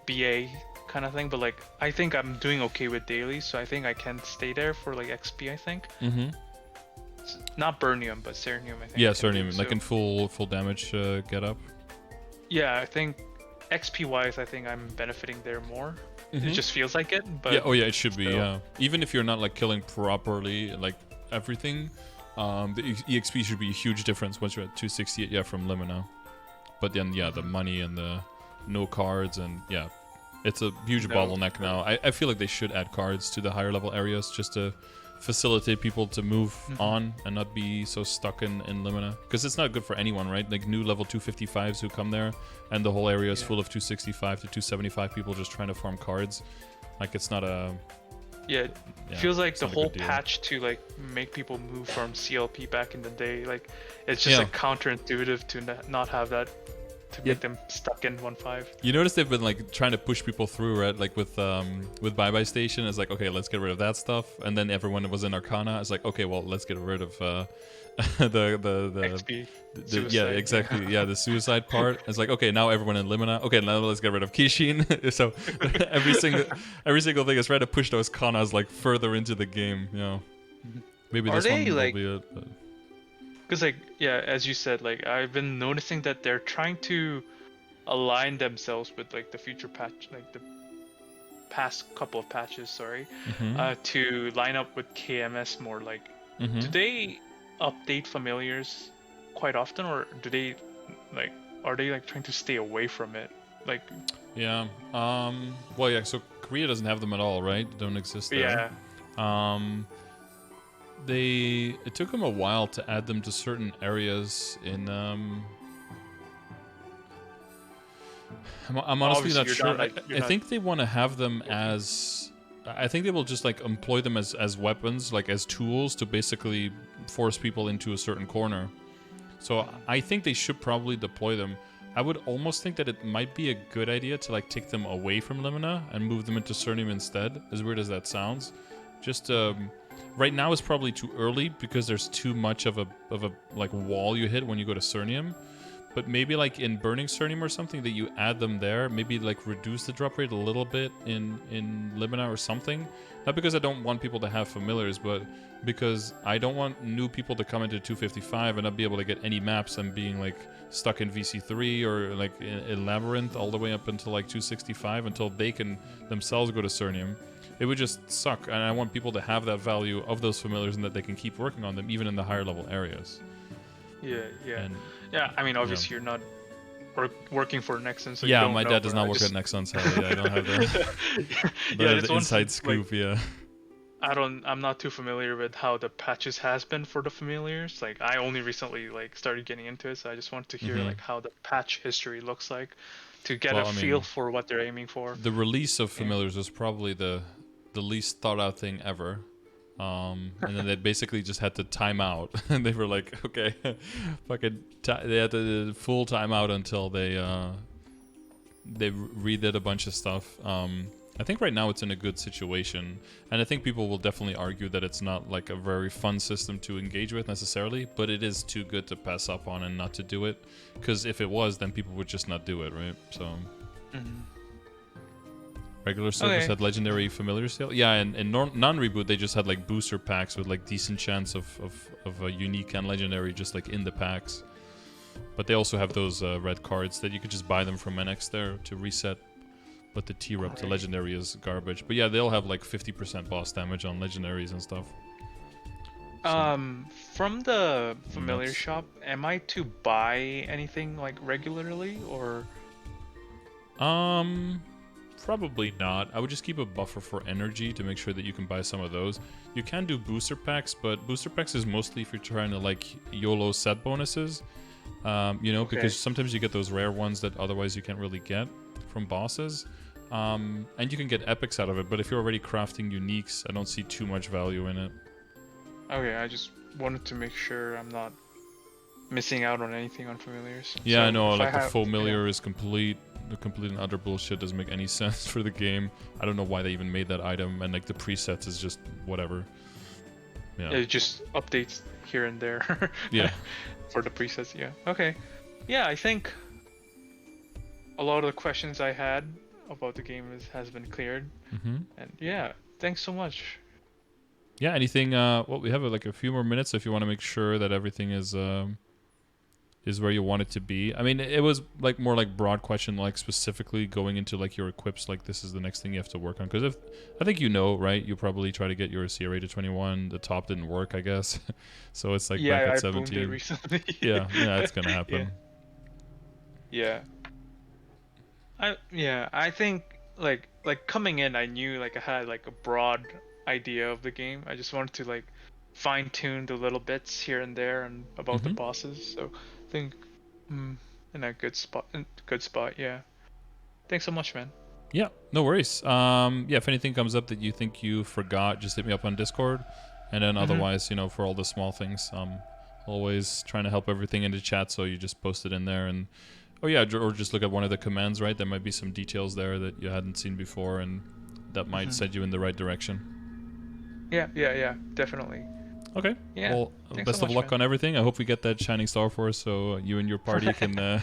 Speaker 2: BA kind of thing, but like I think I'm doing okay with daily, so I think I can stay there for like XP. I think. Not Burnium, but Cernium. I think.
Speaker 1: Yeah, Cernium, like in full damage get up.
Speaker 2: Yeah, I think XP wise, I think I'm benefiting there more. It just feels like it, but
Speaker 1: yeah, it should be. Yeah, even if you're not like killing properly, like everything, the EXP should be a huge difference once you're at 268. Yeah, from Limina. But then the money and the no cards, and it's a huge bottleneck now. I feel like they should add cards to the higher level areas just to facilitate people to move on and not be so stuck in Limina, because it's not good for anyone, right? Like new level 255s who come there and the whole area is full of 265 to 275 people just trying to farm cards. Like it's not a
Speaker 2: it feels like the whole
Speaker 1: deal.
Speaker 2: patch to like make people move from CLP back in the day, like it's just like counterintuitive to not have that, to make them stuck in 1.5.
Speaker 1: You notice they've been like trying to push people through, right? Like with Bye Bye Station, it's like, okay, let's get rid of that stuff, and then everyone that was in Arcana, it's like, okay, well, let's get rid of the
Speaker 2: XP,
Speaker 1: exactly, the suicide part. It's like, okay, now everyone in Limina, okay, now let's get rid of Kishin. So every single thing is trying to push those Kanas like further into the game. Maybe
Speaker 2: Are
Speaker 1: this one
Speaker 2: they, like,
Speaker 1: will be it. But...
Speaker 2: Because like as you said, like I've been noticing that they're trying to align themselves with like the future patch, like the past couple of patches, to line up with KMS more. Like, do they update familiars quite often, or do they like are they like trying to stay away from it? Like,
Speaker 1: so Korea doesn't have them at all, right? They don't exist there. It took them a while to add them to certain areas in I'm honestly not sure. I think they want to have them as I think they will just like employ them as weapons, like as tools to basically force people into a certain corner. So I think they should probably deploy them. I would almost think that it might be a good idea to like take them away from Limina and move them into Cernium instead, as weird as that sounds. Just right now is probably too early because there's too much of a like wall you hit when you go to Cernium. But maybe like in Burning Cernium or something that you add them there, maybe like reduce the drop rate a little bit in Limina or something. Not because I don't want people to have familiars, but because I don't want new people to come into 255 and not be able to get any maps and being like stuck in VC3 or like in Labyrinth all the way up until like 265 until they can themselves go to Cernium. It would just suck, and I want people to have that value of those familiars and that they can keep working on them even in the higher level areas.
Speaker 2: Yeah.
Speaker 1: And,
Speaker 2: Yeah, I mean, obviously you're not working for Nexon, so
Speaker 1: yeah,
Speaker 2: you don't
Speaker 1: my
Speaker 2: know,
Speaker 1: dad does
Speaker 2: but
Speaker 1: not
Speaker 2: I
Speaker 1: work
Speaker 2: just...
Speaker 1: at Nexon, sadly. I don't have the inside scoop.
Speaker 2: Like, I'm not too familiar with how the patches has been for the familiars. Like, I only recently like started getting into it, so I just want to hear like how the patch history looks like to get a feel for what they're aiming for.
Speaker 1: The release of familiars was probably the least thought out thing ever. And then they basically just had to time out, and they were like, okay, fucking, they had to full time out until they redid a bunch of stuff. I think right now it's in a good situation, and I think people will definitely argue that it's not like a very fun system to engage with necessarily, but it is too good to pass up on and not to do it, because if it was, then people would just not do it, right? So. Regular service had legendary familiar sale. Yeah, and non-reboot they just had like booster packs with like decent chance of a unique and legendary just like in the packs. But they also have those red cards that you could just buy them from NX there to reset. But the tier up to legendary is garbage. But yeah, they'll have like 50% boss damage on legendaries and stuff. So,
Speaker 2: from the familiar shop, am I to buy anything like regularly or?
Speaker 1: Probably not. I would just keep a buffer for energy to make sure that you can buy some of those. You can do booster packs, but booster packs is mostly if you're trying to like YOLO set bonuses. You know, because sometimes you get those rare ones that otherwise you can't really get from bosses. And you can get epics out of it, but if you're already crafting uniques, I don't see too much value in it.
Speaker 2: Okay, I just wanted to make sure I'm not missing out on anything on familiars.
Speaker 1: Yeah, so I know, like the familiar is complete. The complete and utter bullshit doesn't make any sense for the game. I don't know why they even made that item, and like the presets is just whatever. Yeah.
Speaker 2: It just updates here and there.
Speaker 1: Yeah.
Speaker 2: For the presets, yeah. Okay. Yeah, I think a lot of the questions I had about the game has been cleared. And yeah, thanks so much.
Speaker 1: Yeah, anything, well, we have like a few more minutes if you want to make sure that everything is where you want it to be. I mean, it was like more like broad question, like specifically going into like your equips, like this is the next thing you have to work on. Because if I think you know, right? You probably try to get your CRA to 21. The top didn't work, I guess. So it's like back at 17.
Speaker 2: Boomed it recently.
Speaker 1: yeah, it's gonna happen.
Speaker 2: Yeah. I think like coming in, I knew like I had like a broad idea of the game. I just wanted to like fine tune the little bits here and there and about the bosses. So I think in a good spot. Yeah. Thanks so much, man.
Speaker 1: Yeah, no worries. Yeah, if anything comes up that you think you forgot, just hit me up on Discord. And then otherwise, you know, for all the small things, always trying to help everything into chat. So you just post it in there and, oh yeah, or just look at one of the commands, right? There might be some details there that you hadn't seen before and that might set you in the right direction.
Speaker 2: Yeah, definitely.
Speaker 1: Okay. Yeah. Well, best of luck on everything. I hope we get that shining star for us so you and your party can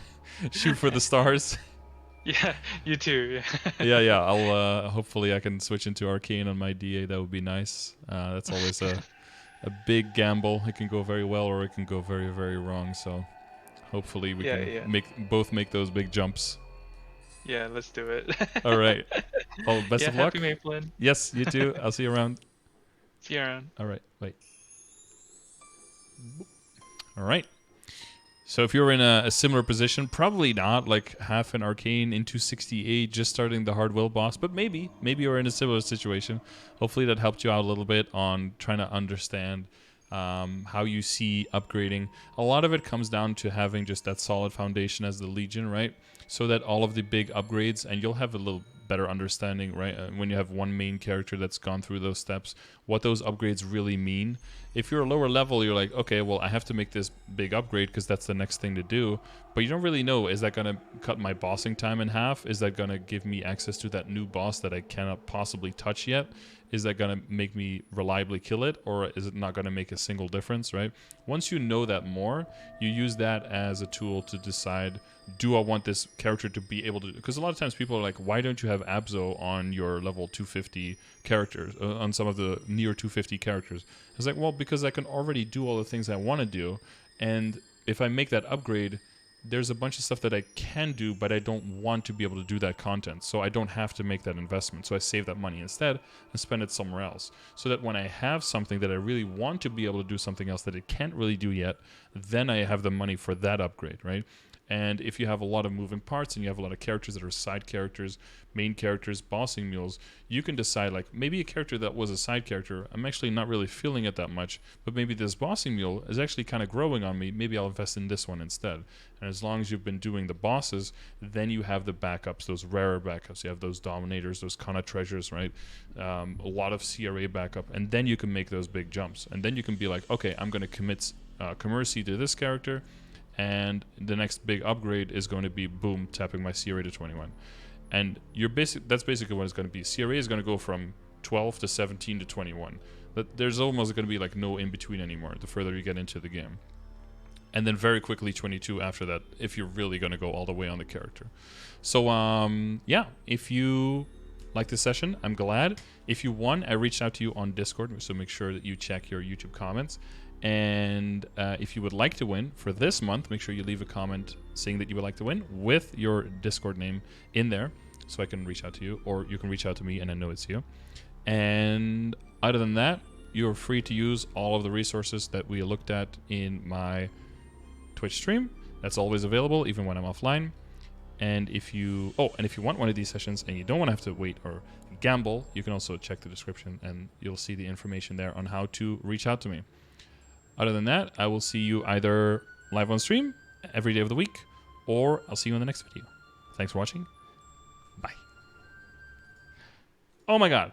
Speaker 1: shoot for the stars.
Speaker 2: Yeah, you too.
Speaker 1: Yeah. I'll hopefully I can switch into arcane on my DA. That would be nice. That's always a big gamble. It can go very well or it can go very, very wrong. So hopefully we can make those big jumps.
Speaker 2: Yeah, let's do it.
Speaker 1: All right. Well, best of luck.
Speaker 2: Happy Maplin.
Speaker 1: Yes, you too. I'll see you around.
Speaker 2: See you around.
Speaker 1: All right. Bye. All right. So if you're in a similar position, probably not like half an arcane into 68, just starting the hard will boss, but maybe you're in a similar situation. Hopefully that helped you out a little bit on trying to understand how you see upgrading. A lot of it comes down to having just that solid foundation as the Legion, right? So that all of the big upgrades, and you'll have a little better understanding, right? When you have one main character that's gone through those steps, what those upgrades really mean. If you're a lower level, you're like, okay, well, I have to make this big upgrade because that's the next thing to do. But you don't really know, is that going to cut my bossing time in half? Is that going to give me access to that new boss that I cannot possibly touch yet? Is that going to make me reliably kill it? Or is it not going to make a single difference, right? Once you know that more, you use that as a tool to decide, do I want this character to be able to... Because a lot of times people are like, why don't you have Abzo on your level 250 characters, on some of the near 250 characters? It's like, well, because I can already do all the things I want to do, and if I make that upgrade, there's a bunch of stuff that I can do, but I don't want to be able to do that content. So I don't have to make that investment. So I save that money instead and spend it somewhere else. So that when I have something that I really want to be able to do something else that it can't really do yet, then I have the money for that upgrade, right? And if you have a lot of moving parts and you have a lot of characters that are side characters, main characters, bossing mules, you can decide, like, maybe a character that was a side character, I'm actually not really feeling it that much, but maybe this bossing mule is actually kind of growing on me. Maybe I'll invest in this one instead. And as long as you've been doing the bosses, then you have the backups, those rarer backups. You have those dominators, those Kanna treasures, right? A lot of CRA backup. And then you can make those big jumps. And then you can be like, okay, I'm going to commit Commerci to this character, and the next big upgrade is going to be, boom, tapping my CRA to 21. And that's basically what it's going to be. CRA is going to go from 12 to 17 to 21. But there's almost going to be like no in between anymore the further you get into the game. And then very quickly 22 after that, if you're really going to go all the way on the character. So yeah, if you like this session, I'm glad. If you won, I reached out to you on Discord, so make sure that you check your YouTube comments. And if you would like to win for this month, make sure you leave a comment saying that you would like to win with your Discord name in there, so I can reach out to you, or you can reach out to me and I know it's you. And other than that, you're free to use all of the resources that we looked at in my Twitch stream. That's always available, even when I'm offline. And if you want one of these sessions and you don't want to have to wait or gamble, you can also check the description and you'll see the information there on how to reach out to me. Other than that, I will see you either live on stream every day of the week, or I'll see you in the next video. Thanks for watching. Bye. Oh my god.